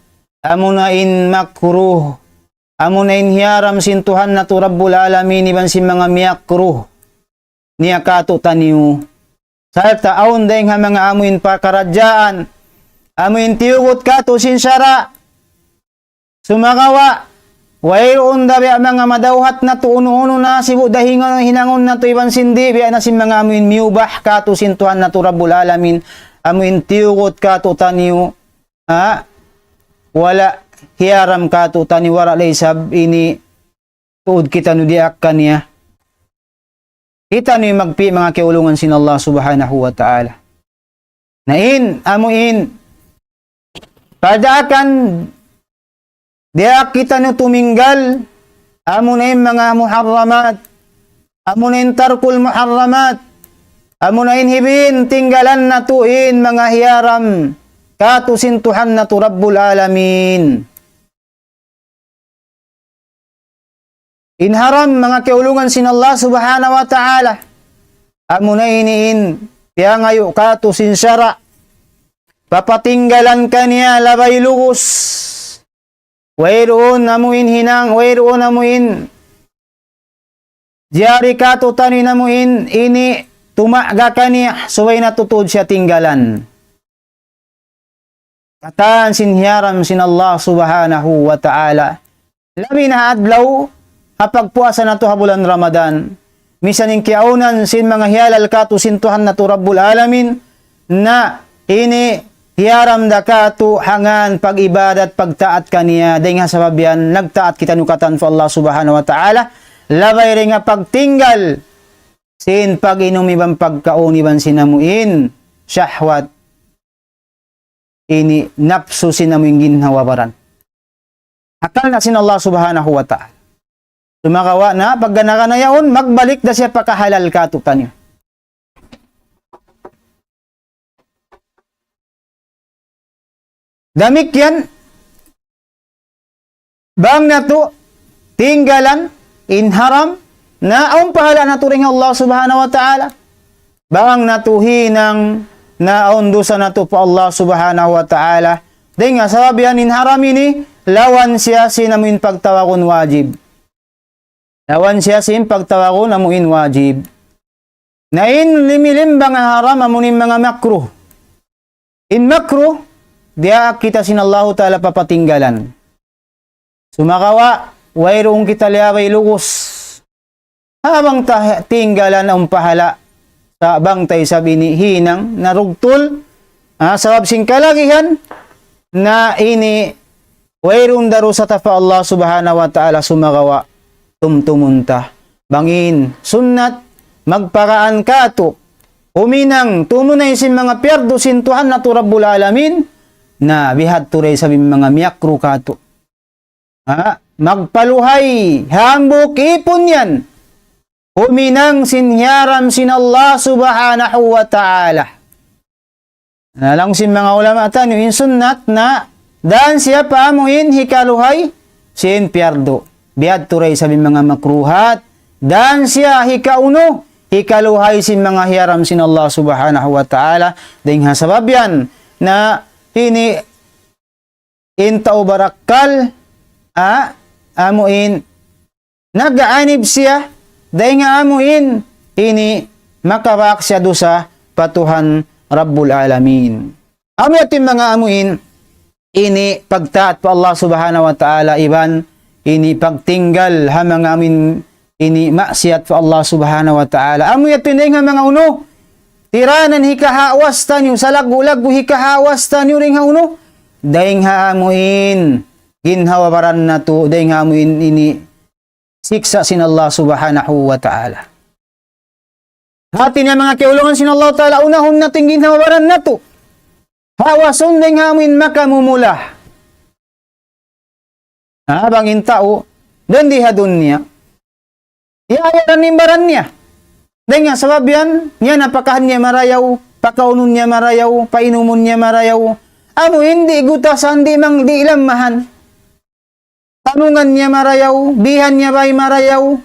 amo na in makruh. Amo na inhiyaram sintuhan na to Rabbul Alamin iban si mga miyakruh niya kato taniw. Salta aon dahing ha mga amuin pakaradyaan, amuin tiyugot kato sinsyara, sumagawa, wayroon dabi mga madawhat na to uno-uno na sibu dahingon hinangon na to iban sindi, biya na si mga amuin miubah kato sintuhan na to Rabbul Alamin, amuin tiyugot kato taniw, wala hiyaram kato tani wara laysab ini tuod kita no diak kaniya. Kita no magpi mga kiulungan sin Allah subhanahu wa ta'ala. Nain amuin padakan diak kita no tuminggal amo na mga muharramat, amo na tarkul muharramat, amo na hibin tinggalan na tuin mga hiyaram kato sintuhan na to Rabbul Alamin. Inharam mga kiulungan sin Allah subhanahu wa ta'ala. Amo na iniin, piya ngayo kato sinsyara. Papatinggalan ka niya labay lugos. Wayroon amuin hinang, wayroon amuin. Diyari kato tanin amuin, ini tumaga ka niya, suway natutod siya tinggalan. Kataan sinhiyaram sin Allah subhanahu wa ta'ala. Labi na adlaw, hapag puasa na to habulan Ramadan, misaning kiaunan sin mga hiyalal kato sintuhan na to Rabbul Alamin, na ini hiyaram da kato hangan pag-ibadat pagtaat kaniya, dahil nga sababyan, nagtaat kita nukatan fa Allah subhanahu wa ta'ala, labay rin nga pagtinggal, sin pag-inom ibang pagkaon ibang sinamuin, syahwat, ini napsu sinamuin ginhawabaran. Akal na sin Allah subhanahu wa ta'ala. Sumakawa na, pag ganaka na yaon, magbalik na siya pakahalal katutan niyo. Damik yan, bang na to, tinggalan, inharam, na aong pahala na to rin Allah subhanahu wa ta'ala. Bang na to hinang, na aong dosa na to pa Allah subhanahu wa ta'ala. Dahil nga, sabihan inharam ini, lawan siya sinamin pagtawakon wajib. Lawan siya sin pagtawagon amuin wajib. Nain limilim bang haram amunin mga makruh. In makruh, diya kita sinallahu ta'ala papatinggalan. Sumakawa, wayroong kita liyabay lugos. Habang tinggalan ang pahala sa bangtay sa binihinang narugtol, sabab sing kalagihan na ini wayroong daro sa tafa Allah subhanahu wa ta'ala sumakawa tumtumunta. Bangin, sunnat, magparaan ka to. Uminang, tumunay sin mga pierdo sintuhan na to Rabbul Alamin, na bihad turay sa mga miyakro ka to. Magpaluhay, hambok ipon yan. Uminang sinyaram sin Allah subhanahu wa ta'ala. Nalang sin mga ulama tanyo, in sunnat na daan siya paamuhin hikaluhay sin pierdo. Bihad turay sa mga makruhat. Dan siya hikauno, hikaluhay sin mga hiyaram sin Allah subhanahu wa ta'ala. Dahil sabab yan na ini intao barakal, amuin, nagaanib siya, dahil nga amuin, ini makawak siya do sa patuhan Rabbul Alamin. Amuyatin mga amuin, ini pagtaat pa Allah subhanahu wa ta'ala, iban, ini pagtinggal ha mga amin, ini maksiat fa Allah subhanahu wa ta'ala. Amo yatin nga mga uno. Tiranan hikahawas tanyo. Sa lagu-lagu hikahawas tanyo ring uno. Daing haamuin. Ginhawabaran na to. Daing haamuin ini siksa sin Allah subhanahu wa ta'ala. Hati na mga kiulungan sin Allah ta'ala. Unahon natin ginhawabaran na to. Hawason daing haamuin makamumulah. Bangin tao. Dan dihadun niya. Iayaran nimbaran niya. Dahil nga sabab yan, niya napakahan niya marayaw, pakaunon niya marayaw, painumun niya marayaw. Amo hindi gutasan, di mang di ilamahan. Tanungan niya marayaw, bihan niya ba'y marayaw,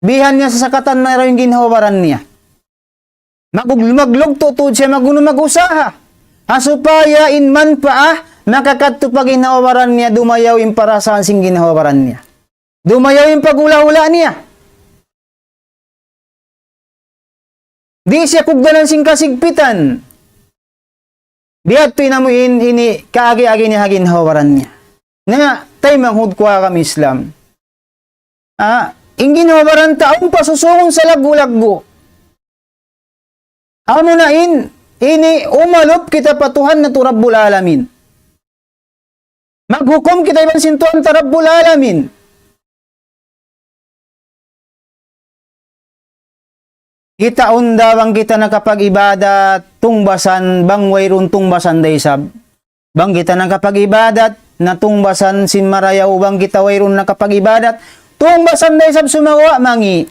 bihan niya sa sakatan na rin ginhawaran niya. Maglug tutod siya, mag-usaha. Asupaya inman pa nakakadto pag ginhawaran niya, dumayaw yung para saan sing ginhawaran niya. Dumayaw yung pagula-ula niya. Di siya kugdanan sing kasigpitan. Biat pinamuin ini kaagi-agi ni hagin hawaran niya. Nga, tay manghud kwa kami Islam. Ingin hawaran taong pasusungon sa lagu-lagu. Ano na ini umalop kita patuhan na to Rabbul Alamin. Maghukom kita iban sintuan ta Rabbul Alamin. Kita undawang kita nakapag-ibadat, tungbasan, bang wayron tungbasan daysab. Bang kita nakapag-ibadat, na tungbasan sin marayaw, bang kita wayron nakapag-ibadat, tungbasan daysab sumawa, mangi.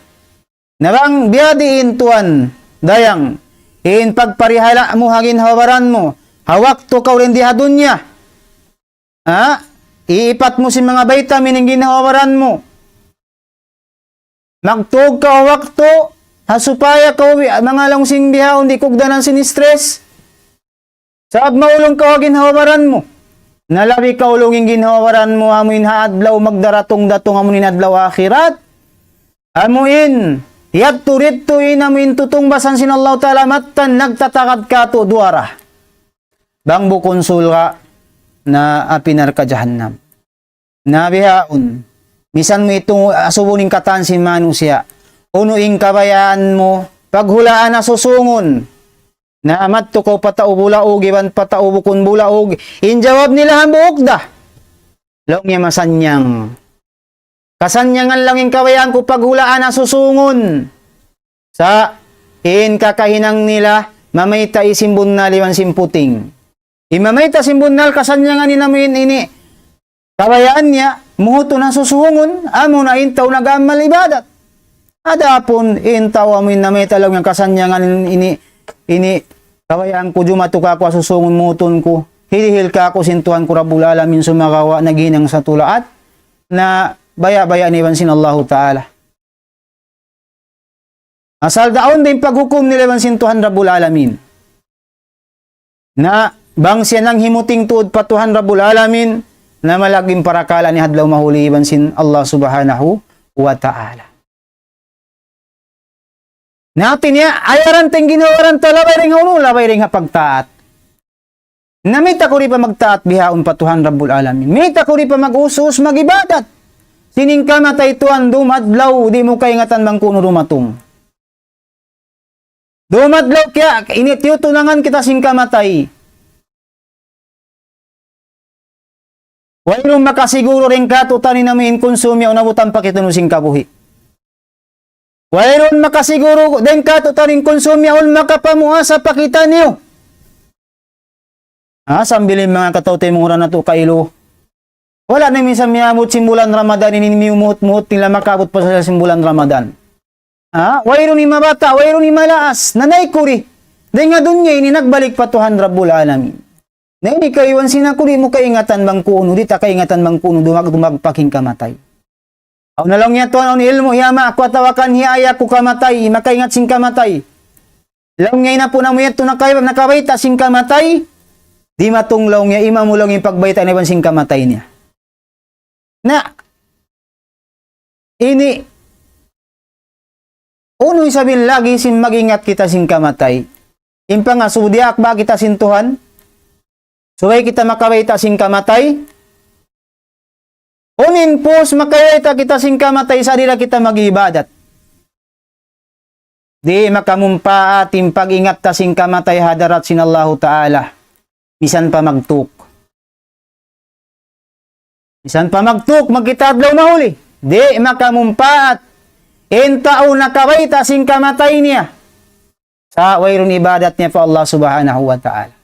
Nabang biyadiin tuan, dayang, in pagparihala mo hagin hawaran mo, hawak to ka rin dihadun niya. Iipat mo sin mga vitamin ang ginahawaran mo. Magtug ka hawak to, supaya ka mga langsing biha, hindi kugdanan sin-stress. Saab maulong ka ginhawaran mo. Nalabi ka ulongin ginhawaran mo, amuin haadlaw magdaratong datong amunin adlaw akhirat. Amuin, yat turit tuin amuin tutong basan sin Allah ta'ala matan nagtatakad ka to duara. Bang bukonsul ka na apinar ka jahannam. Nabihaon, misan mo itong asubuning katansin manusia. Unuing kabayaan mo, paghulaan na susungon, na amat to ko patao bulaog, iban patao bukon bulaog, injawab nila hambuok da. Laong niya masanyang. Kasanyangan lang yung kabayaan ko paghulaan na susungon. Sa kakahinang nila, mamayta isimbun na liwan simputing. Imamayta simbun na kasanyangan ni namin ini. Kabayaan niya, muhuto na susungon, amo na intaw nag-amal ibadat. Adapon intaw amin na may talagang yung kasanyangan ini kawayaan ko jumato ka ako susungon muton ko hilihil ka ako sintuhan ko Rabbul Alamin sumakawa naginang sa tulaat na baya-baya ni Bansin Allahu Ta'ala. Asal daon din paghukom nila Bansin Tuhan Rabbul Alamin na bang siya nang himuting tuod patuhan Rabbul Alamin na malaging parakala ni hadlaw mahuli Bansin Allah Subhanahu wa Ta'ala. Natin niya, ayaran ting ginawaran ta labay ring ulo, labay ring pagtaat. Namita ko rin pa magtaat bihaon patuhan Rabbul Alamin. Mita ko rin pa mag-usus, mag-ibadat. Sining kamatay tuan dumadlaw, di mo kaingatan bang kuno dumatong. Dumadlaw kaya, initiutunangan kita sing kamatay. Walang makasiguro rin ka, tutanin namin konsumya o nabutan pa kita sing kabuhi. Walang makasiguro din ka, tutanin konsumya o makapamuasa pa kita niyo. Sambilin mga katawtay mong na to kailo. Wala na minsan miyamot simbulan Ramadan, ininimiumut-mut nila makabot pa sa simbulan Ramadan. Wayro ni mabata, wayro ni malaas, nanay kuri. Dahil nga doon niya, nagbalik patuhan Rabbul Alamin. Na hindi kayo ang sinakuri mo kaingatan bang kuno, di ta kaingatan bang kuno, dumagpaking kamatay. Aw na lang niya to, ang ilmo, yama, ako atawakan hiaya ko kamatay, makaingat sing kamatay. Lang niya na po na mo yato nakabaita sing kamatay, di matunglaw niya, ima mo lang yung pagbaita na sing kamatay niya. Na, ini, uno'y sabihin lagi sin magingat kita sin kamatay. Impa nga, sudiak ba kita sin Tuhan? Suway kita makawaita sin kamatay? Unin pos makawaita kita sin kamatay sa dila kita mag-ibadat. Di makamumpa ating pag-ingat ta sin kamatay hadarat sin Allahu Ta'ala. Bisan pa magtuk. Bisan pa magtuk, magkitadlaw mahuli. Di makamumpa at intao nakawaita sin kamatay niya. Sa wayron ibadat niya pa Allah Subhanahu wa Ta'ala.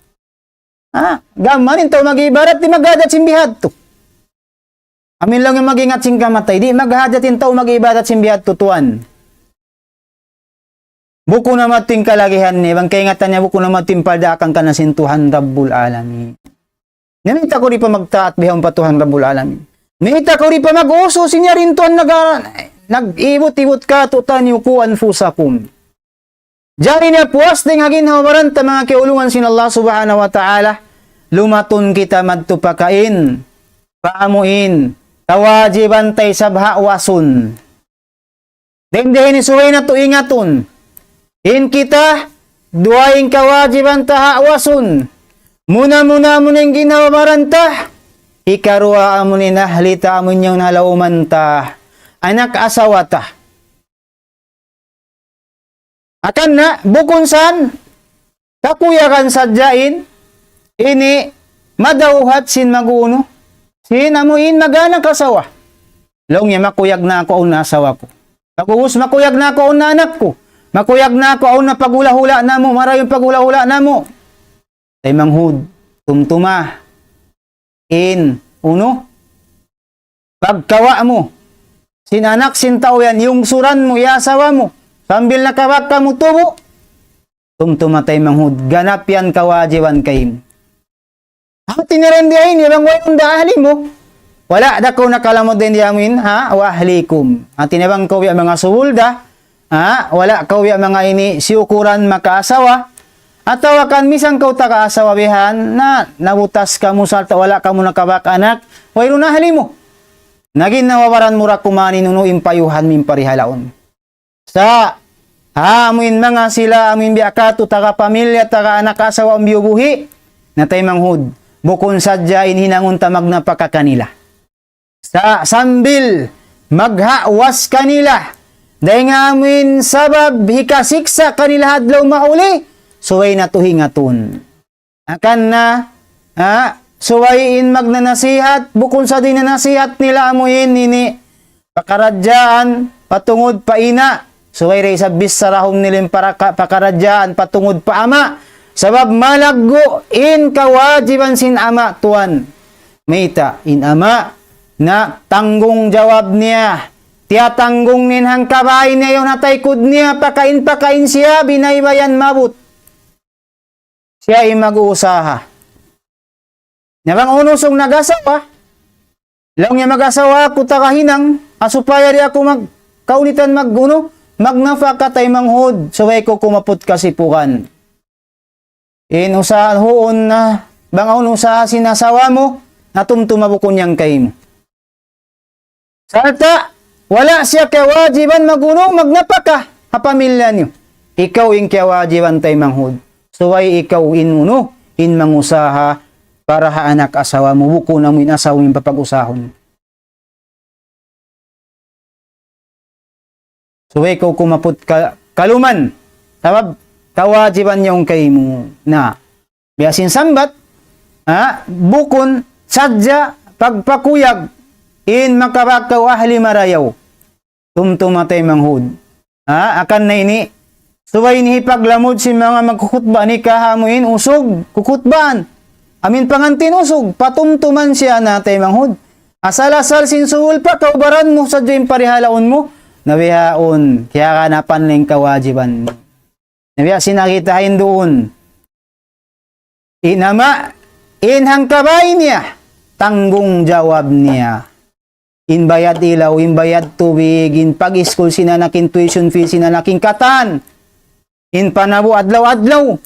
Gamanin to mag-ibadat, di magadat simbihad to. Amin lang yung mag-ingat sing kamatay, di maghadatin to mag-ibadat simbihad to tuan. Buko na mating kalagihan ni, bang kaingatan niya buko na mating paldakan ka na sintuhan Rabbul Alamin. Namita ko rin pa magtaat bihang patuhan Rabbul Alamin. Namita ko rin pa mag-uso, sinya rin tuan nag-ibot-ibot ka tutan yukuan fusakum. Diyan niya puwas ding hagin hawaran ta mga kiulungan sin Allah Subhanahu wa Ta'ala. Lumatun kita madtupakain, paamuin, kawajiban tay sabha wasun. Dengdehin isuway na to ingatun. In kita, duwaing kawajiban ta wasun. Muna-muna mo nang ginawaran ta. Ikarua amunin ahlita amun yung halauman ta. Anak asawa ta. Akan na, bukon san, kakuyakan sadyain, ini, madauhat sin maguno, sin amuin maganak asawa. Long niya, makuyag na ako ang asawa ko. Pag-uus, makuyag na ako ang anak ko. Makuyag na ako ang napagula-hula na mo, marayong pagula-hula na mo. Tay manghud, tumtuma, uno, pagkawa mo, sin anak, sin tao yan, yung suran mo, yasawa mo, sambil nakawak ka mo tubo, tumtumatay manghud, ganap yan kawajiban kayo. Tinirendihin, ibang wayong daali mo. Wala da ko nakalamod din yamin, wa ahlikum. Tinabang ko yung mga suwulda, wala ko yung mga ini siukuran makaasawa, at tawakan misang kau takaasawa bihan, na nabutas ka mo salta, wala ka mo nakawak anak, wayro na hali mo. Naging nawawaran mo rakumani nuno impayuhan min parihalaon. Sa amin mga sila amin biakato taga pamilya taga anak asawa ang biubuhi na tay manghud bukon sadya inhinangon tamag na pakakanila sa sambil maghawas kanila dahil nga amin sabab hikasiksa kanila hadlaw mauli suway na tuhingatun akan na suwayin magnanasihat bukon sa dinanasihat nila amuin nini pakaradyaan patungod paina suway ray sabis sarahom nilim para pakaradyaan patungod pa ama. Sabab malaggo in kawajiban sin ama tuan. Mita in ama na tanggung jawab niya. Tiya tanggung ninhang kabay niya yung nataykod niya pakain siya binaybayan mabut. Siya ay mag-uusaha. Nabang unusong nagasawa. Lang niya mag-asawa ko takahinang asupaya ri ako kaunitan magnafaka tay manghud suway ko kumapot kasipukan. Usahan hoon na bangaon usaha sinasawa mo natumtumabukon yang kay mo. Salta wala siya kawajiban magnapaka pamilya niyo. Ikaw in kawajiban tay manghud. Suway ikaw in mangusaha para ha anak asawa mo buko na mo inasawa mo papag-usahon. So ikaw kumapot kaluman, sabab kawajiban yung kay mo na biyasin sambat, bukon sadya pagpakuyag in makabakaw ahli marayaw tumtumatay manghud. Akan na ini suway ni paglamod si mga magkukutba ni kahamuin usog kukutbaan amin pangantin usog patumtuman siya natay manghud asal-asal sinsuul pa kaubaran mo sa dyan parihalaon mo nawihaon kaya ka napanling kawajiban mo nawiha sinakitahin doon inama inhang kabay niya tanggung jawab niya in bayad ilaw, in bayad tubig, in pag-school sinanaking tuition fee, sinanaking katan, in panabo adlaw-adlaw,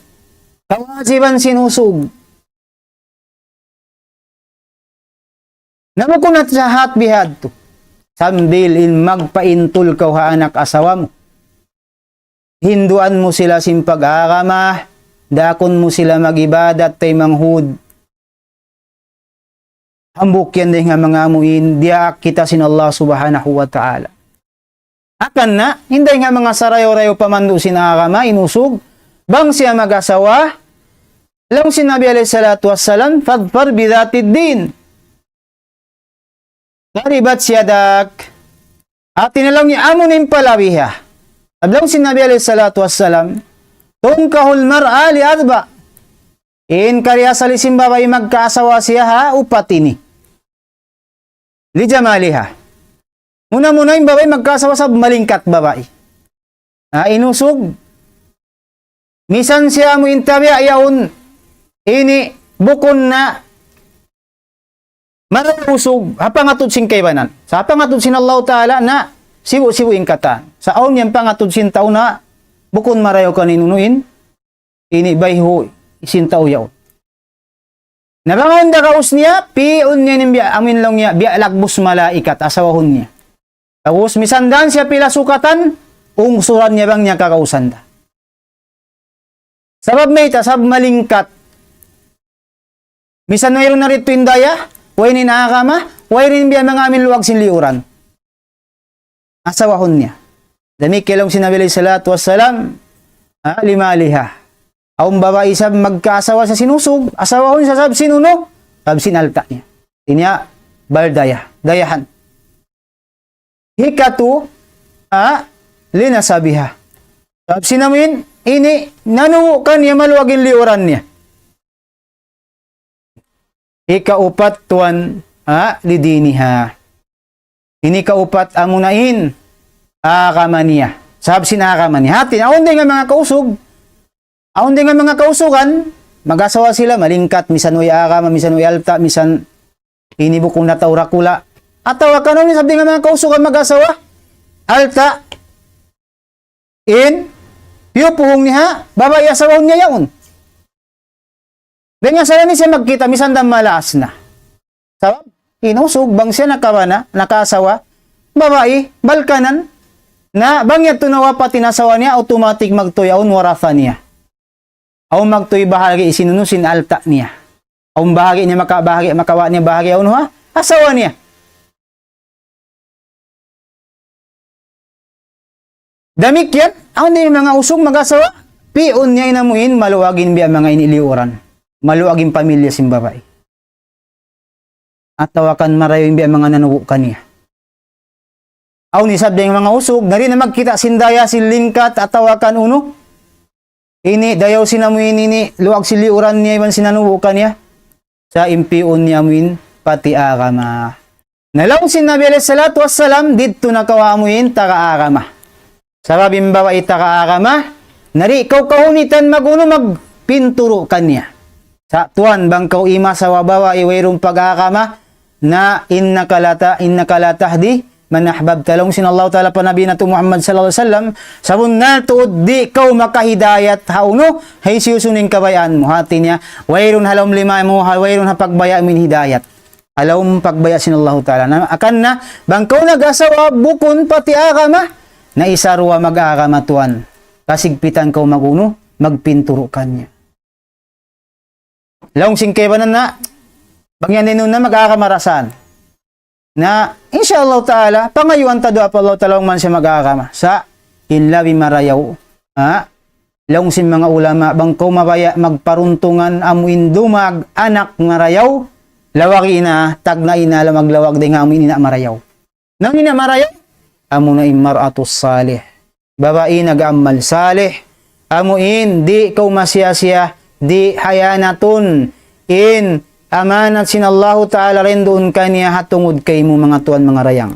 kawajiban sinusog. Namukunat sa hatbihad to, sambil in magpaintul kaw ha anak asawa mo. Hinduan mo sila simpag-akamah, dakon mo sila mag-ibadat tay manghud, hambuk yan din nga mga amuin, diya kita sin Allah subhanahu wa ta'ala. Akan na, hindi nga mga sarayo-rayo pamandu sinakama, inusog, bang siya mag-asawa, lang sinabi alayhi salatu wassalam, fadfar bidatid din. Karibat siya dak, at tinalang niya amunin palawiha. Ablang sinabi alayhi salatu wassalam, tungkahul mar'a li adba, in karya salisim babay magkaasawa siya ha, upat ini. Li jamaliha. Muna-muna yung babae magkasawa sa malingkat babae. Inusog. Misan siya mo intabi ayaon ini bukon na marusog hapangatod sin kaybanan. Sa hapangatod sin Allah Ta'ala na sibu-sibu ingkata. Sa aon yan pangatod sin tao na bukon marayo kaninunuin ini bayho sin tao yaon. Nabangon da kaus niya, piun niya nimbiya, amin lang niya, biya lagbus malaikat, asawahon niya. Tapos, misandan siya pila sukatan, ungsuran niya bang niya kakausan da. Sabab may tasab malingkat. Misan mayroon na rito indaya, way ni nakakama, way rin biya mga amin luwag sinliuran. Asawahon niya. Dami kilong sinabi alayhi salatu wassalam, limaliha. Aung babae sab magkaasawa sa sinusog, asawahon sa sab sinuno, sab sinalta niya. Inya baldaya, dayahan. Hikatu linasabiha. Sab sinamin ini nanukan niya maluwagin liuran niya. Ikaupat tuan lidiniha. Ini kaupat amunain akamaniya. Sab sinakaman hatin aon din nga mga kausog. Aon din nga mga kausugan, mag-asawa sila, malingkat, misan way akama, misan way alta, misan inibukong nataurakula. At tawa ka nun, sabi nga mga kausugan mag-asawa, alta, piyupuhong niya, babae asawahon niya yaon. Then nga sana ni siya magkita, misan dam malaas na. Sabab, inusog, bang siya nakasawa, babae, balkanan, na bang yan tunawa pa tinasawa niya, automatic magtuyaon, warafa niya. Aw magtoy bahagi isinunusin alta niya. Aw bahagi niya makawa niya bahagi aw ha? Asawa niya. Damik yan, aw ni mga usog mag-asawa, piun niya inamuin maluwagin biya mga iniliuran. Maluwagin pamilya sim babae. At tawakan marayon biya mga nanuwo kaniya. Aw ni sabday mga usog, nari na magkita sindaya silingkat at tawakan uno. Ini dayaw sinamuin ini luwag siliuran niya iban sinanubukan niya sa impiun niya muin pati akama. Nalaw sinabi alayhi salatu wassalam dito nakawamuin taka-akama. Sababim bawa itaka-akama nari ikaw kahunitan maguno magpinturo kanya. Sa tuan bang kau ima sa wabawa iwayrong pag-akama na innakalatahdi man ahbab talong sinallahu ta'ala pa nabi na to Muhammad sallallahu alaihi wasallam sabun na tuod di kau makahidayat hauno hay siyusuning kabayaan mo hati niya wayrun halom lima mo wayrun hapagbaya min hidayat halom pagbaya sinallahu ta'ala na akan na bang kau nag-asawa bukon pati akama na isarwa mag-akama tuan kasigpitan kau maguno magpinturo kanya long singkebanan na Bagyan din nun na mag-aakamarasan. Na, inshallah ta'ala, pangayuan ta doa pa Allah talawang man siya mag-aakama. Sa inlabi marayaw. Ha? Laong sin mga ulama, bangkaw mabaya magparuntungan amuin dumag anak marayaw. Lawaki na, tag na ina, maglawag din nga amuin ina marayaw. Nang ina marayaw, amo na imaratus salih. Babae nag-amal salih. Amuin, di kaw masya-sya, di hayanatun. In amanat sin Allah Ta'ala rin doon kanya hatungod kay mo mga tuan mga rayang.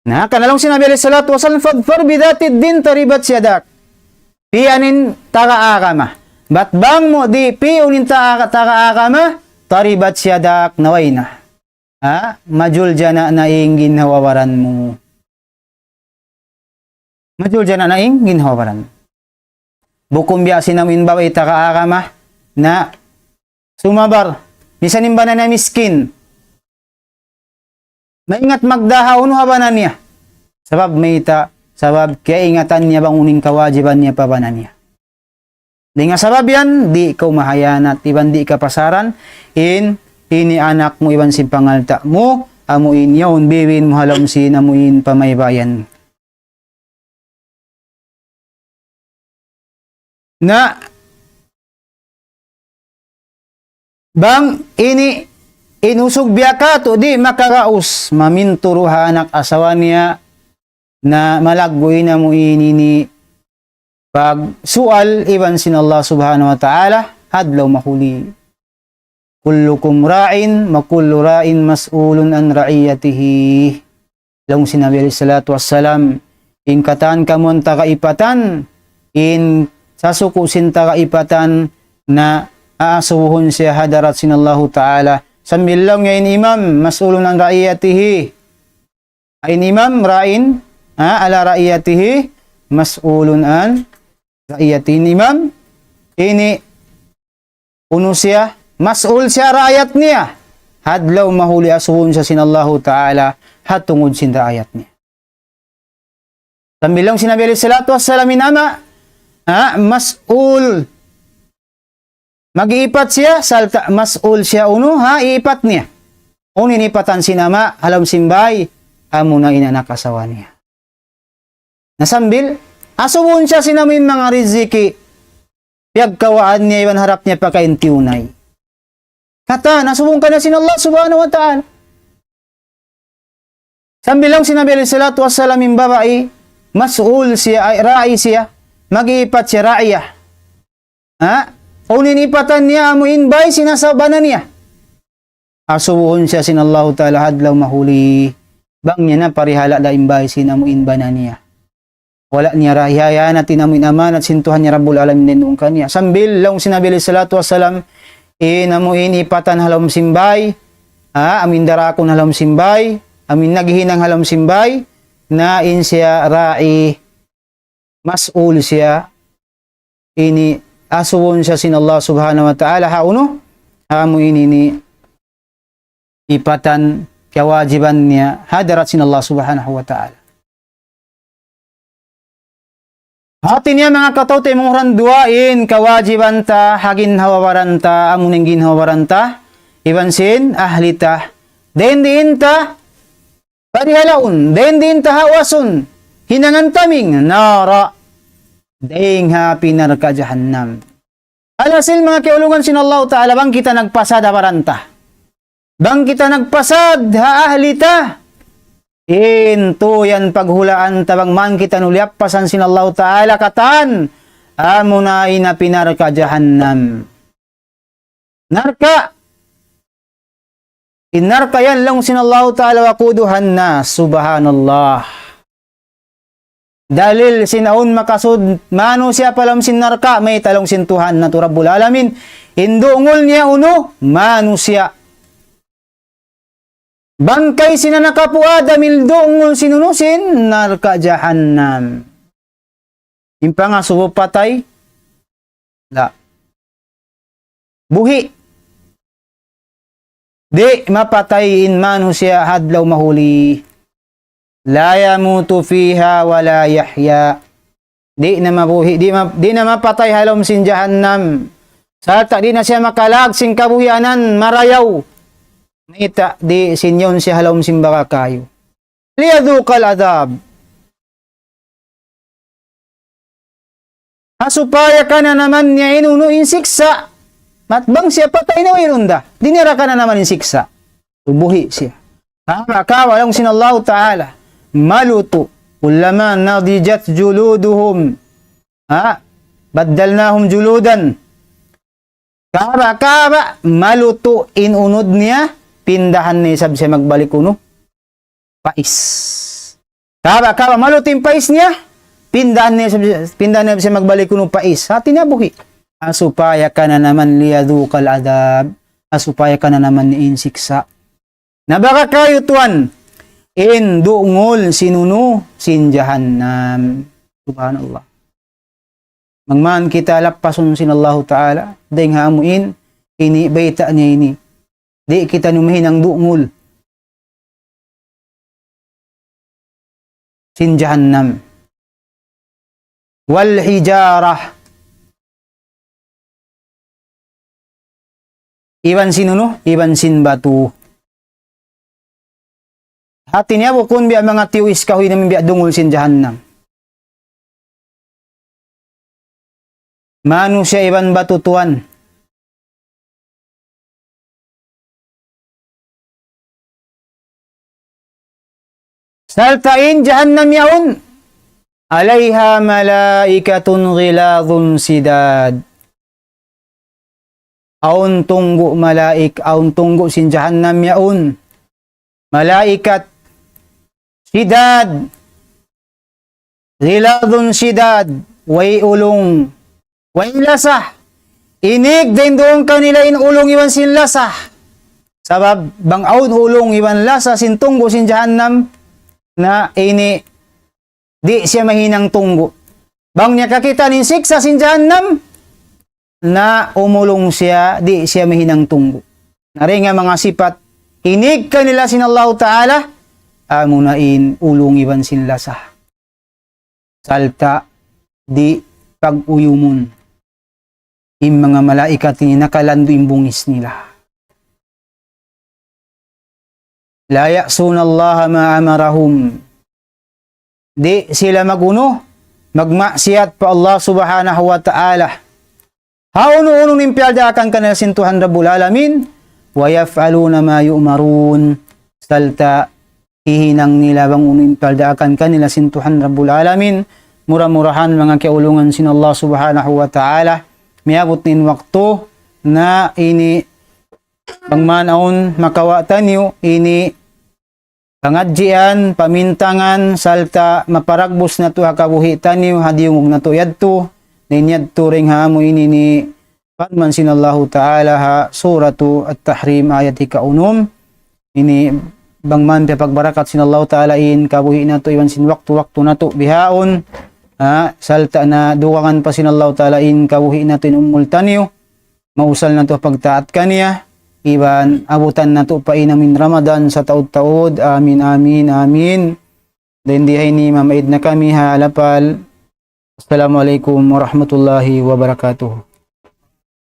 Na, kanalong sinabi alayhi salatu wasalam, fadfar bidatid din taribat siyadak. Pianin taka-akama. Bat bang mo di piunin taka-akama, taribat siyadak naway na. Ha? Majul jana na ing ginhawawaran mo. Majul jana na ing ginhawawaran. Bukum biya sinamin baway taka-akama na sumabar. Misanin ba na miskin? Maingat magdahaon habanan niya. Sabab kaya ingatan niya bang uning kawajiban niya pabanan niya. Di nga sabab yan, di ikaw mahayanat, iban di ka pasaran, ini anak mo iban si pangalta mo, amuin yawn, biwin mo halam sin, amuin pamaybayan. Na, bang ini inusog biya ka to di makaraos maminturo anak asawa niya na malagboy na mo ini pag sual iban sin Allah subhanahu wa ta'ala hadlaw mahuli kullukum ra'in makullu ra'in mas'ulun an ra'iyatihi lang sinabi alayhi salatu wassalam in katan kamon takaipatan in sasukusin takaipatan na aasuhon siya hadarat sin Allah ta'ala sambil lang ngayon imam, mas'ulun ang ra'iyatihi. Ayin imam, ra'in, ala ra'iyatihi, mas'ulun ang ra'iyatihi. Imam, ini, uno siya, mas'ul siya ra'ayat niya. Hadlaw mahuli asuhon siya sin Allah ta'ala, hatungod sin ra'ayat niya. Sambil lang sinabi alayhi salatu wassalam inama, mas'ul, mag-iipat siya, salta, mas'ul siya uno, iipat niya. Unin ipatan sinama, halam simbay, amo na inanak asawa niya. Nasambil, asumun siya sinamin mga riziki, piyagkawaan niya, iwan harap niya pakaintiunay. Kata, nasubong ka na sin Allah subhanahu wa ta'ala. Sambil lang sinabi alayhi salatu wassalam yung babae, mas'ul siya, ra'i siya, mag-iipat siya ra'iyah. Unin ipatan niya amuin bay sinasabanan niya. Asubuhon siya sin Allah ta'ala hadlaw mahuli. Bang niya na parihala da imbay sinamuin banan niya. Wala niya rahiyaya na tinamuin aman at sintuhan niya Rabbul Alamin din noong kanya. Sambil lang sinabi alayhi salatu wassalam, inamuin ipatan halam simbay, amin darakon halam simbay, amin naghihinang halam simbay, na in siya ra'i, mas'ul siya, ini asuwon siya sin Allah subhanahu wa ta'ala hauno amo ini ipatan kawajiban niya hadarat sin Allah subhanahu wa ta'ala. Hati niya mga katawte mong duain kawajiban ta hagin hawawaran ta amuning ginhawaran ta iban sin ahli ta den din ta parihalaun den din ta hawasun hinangan taming nara daing happy narka jahannam. Alasil mga kiulungan sin Allah ta'ala, bang kita nagpasad habaranta. Bang kita nagpasad ahli ta. Into yan paghulaan tabang man kita nuliapasan sin Allah ta'ala katan. Amuna ina pinarka jahannam. Narka. Inarka yan lang sin Allah ta'ala wakuduhan na subhanallah. Dalil sinaun makasud mano siya palam sin narka may talong sintuhan na Rabbul Alamin indungol niya uno mano siya bangkay sinanakapuada mildungol sinunusin narka jahannam impanga subo patay la buhi di mapatay in mano siya hadlaw mahuli. La yamutu fiha wala yahya. Di na mabuhi, di na mapatay halom sin jahannam. Salta di na siya makalag sing kabuhianan marayaw. Ita di sinyon siya halom simbaka kayo. Liyadukal adab. Asupaya ka na naman niya inunuin siksa. Matbang siya patay na irunda. Dinira ka na naman in siksa. Tubuhi siya. Tama ka, walang sinallahu ta'ala. Maluto. Ulama nadijat juluduhum. Baddalnahum juludan. Kaba, maluto inunod niya. Pindahan ni sab siya magbalik uno. Pais. Kaba, maluto yung pais niya. Pindahan niya siya magbalik uno pais. Hati niya buhi. Asupaya ka na naman liyadukal adab. Asupaya ka na naman ni insiksa. Nabaka kayo tuan, indungol sinuno sin jahannam. Subhanallah. Mangman kita lapasun sin Allah Ta'ala, dahil hamuin, ini baita niya ini. Di kita numihin ang dungol. Sin jahannam. Wal hijarah. Iban sinuno, iban sin batu. Hati niya bukun biya mga tiwis kahoy namin biya dungol sin jahannam. Manu siya iban batutuan. Saltain jahannam yaun. Alayha malaikatun ghiladun sidad. Aun tunggu aun tunggu sin jahannam yaun. Malaikat sidad. Ghiladun sidad. Way ulong. Way lasah. Inig din doon kanila in ulong iwan sin lasah. Sabab bang aun ulong iwan lasah sin tunggo sin jahannam na ini di siya mahinang tunggo. Bang niya kakita nin siksa sin jahannam na umulong siya di siya mahinang tunggo. Nari nga mga sipat inig kanila sin Allah Ta'ala amunain ulong iwan sin lasah. Salta di pag-uyumon. Yung mga malaikat ni nakalando yung bungis nila. La ya'sunallaha ma'amarahum. Di sila magmaksiyat pa Allah subhanahu wa ta'ala. Hauno-uno nimpiyadakan kanila sintuhan Rabbul Alamin. Wa yaf'aluna ma yu'marun. Salta hihinang nila bang unimpiyadakan kanila sintuhan Rabbul Alamin. Mura-murahan mga kaulungan sin Allah subhanahu wa ta'ala. Miabot nin wakto na ini pangmanaon makawatan niyo ini pangadjian, pamintangan, salta maparagbos na to hakabuhitan niyo hadiyong na to yadto ninyadto ring hamo ini ni Padman sinallahu ta'ala ha suratu at-tahrim ayat ika-unom ini bangman pagbarakat sinallahu ta'ala in kabuhi na to iwan sin waktu na to bihaon salta na duwangan pa sinallahu ta'ala in kabuhi natin umultanyo mausal na to pagtaat kaniya iban abutan na to pa inamin Ramadan sa taod-taod amin amin amin then dihay ni mamaid na kami ha alapal. Assalamualaikum warahmatullahi wabarakatuh.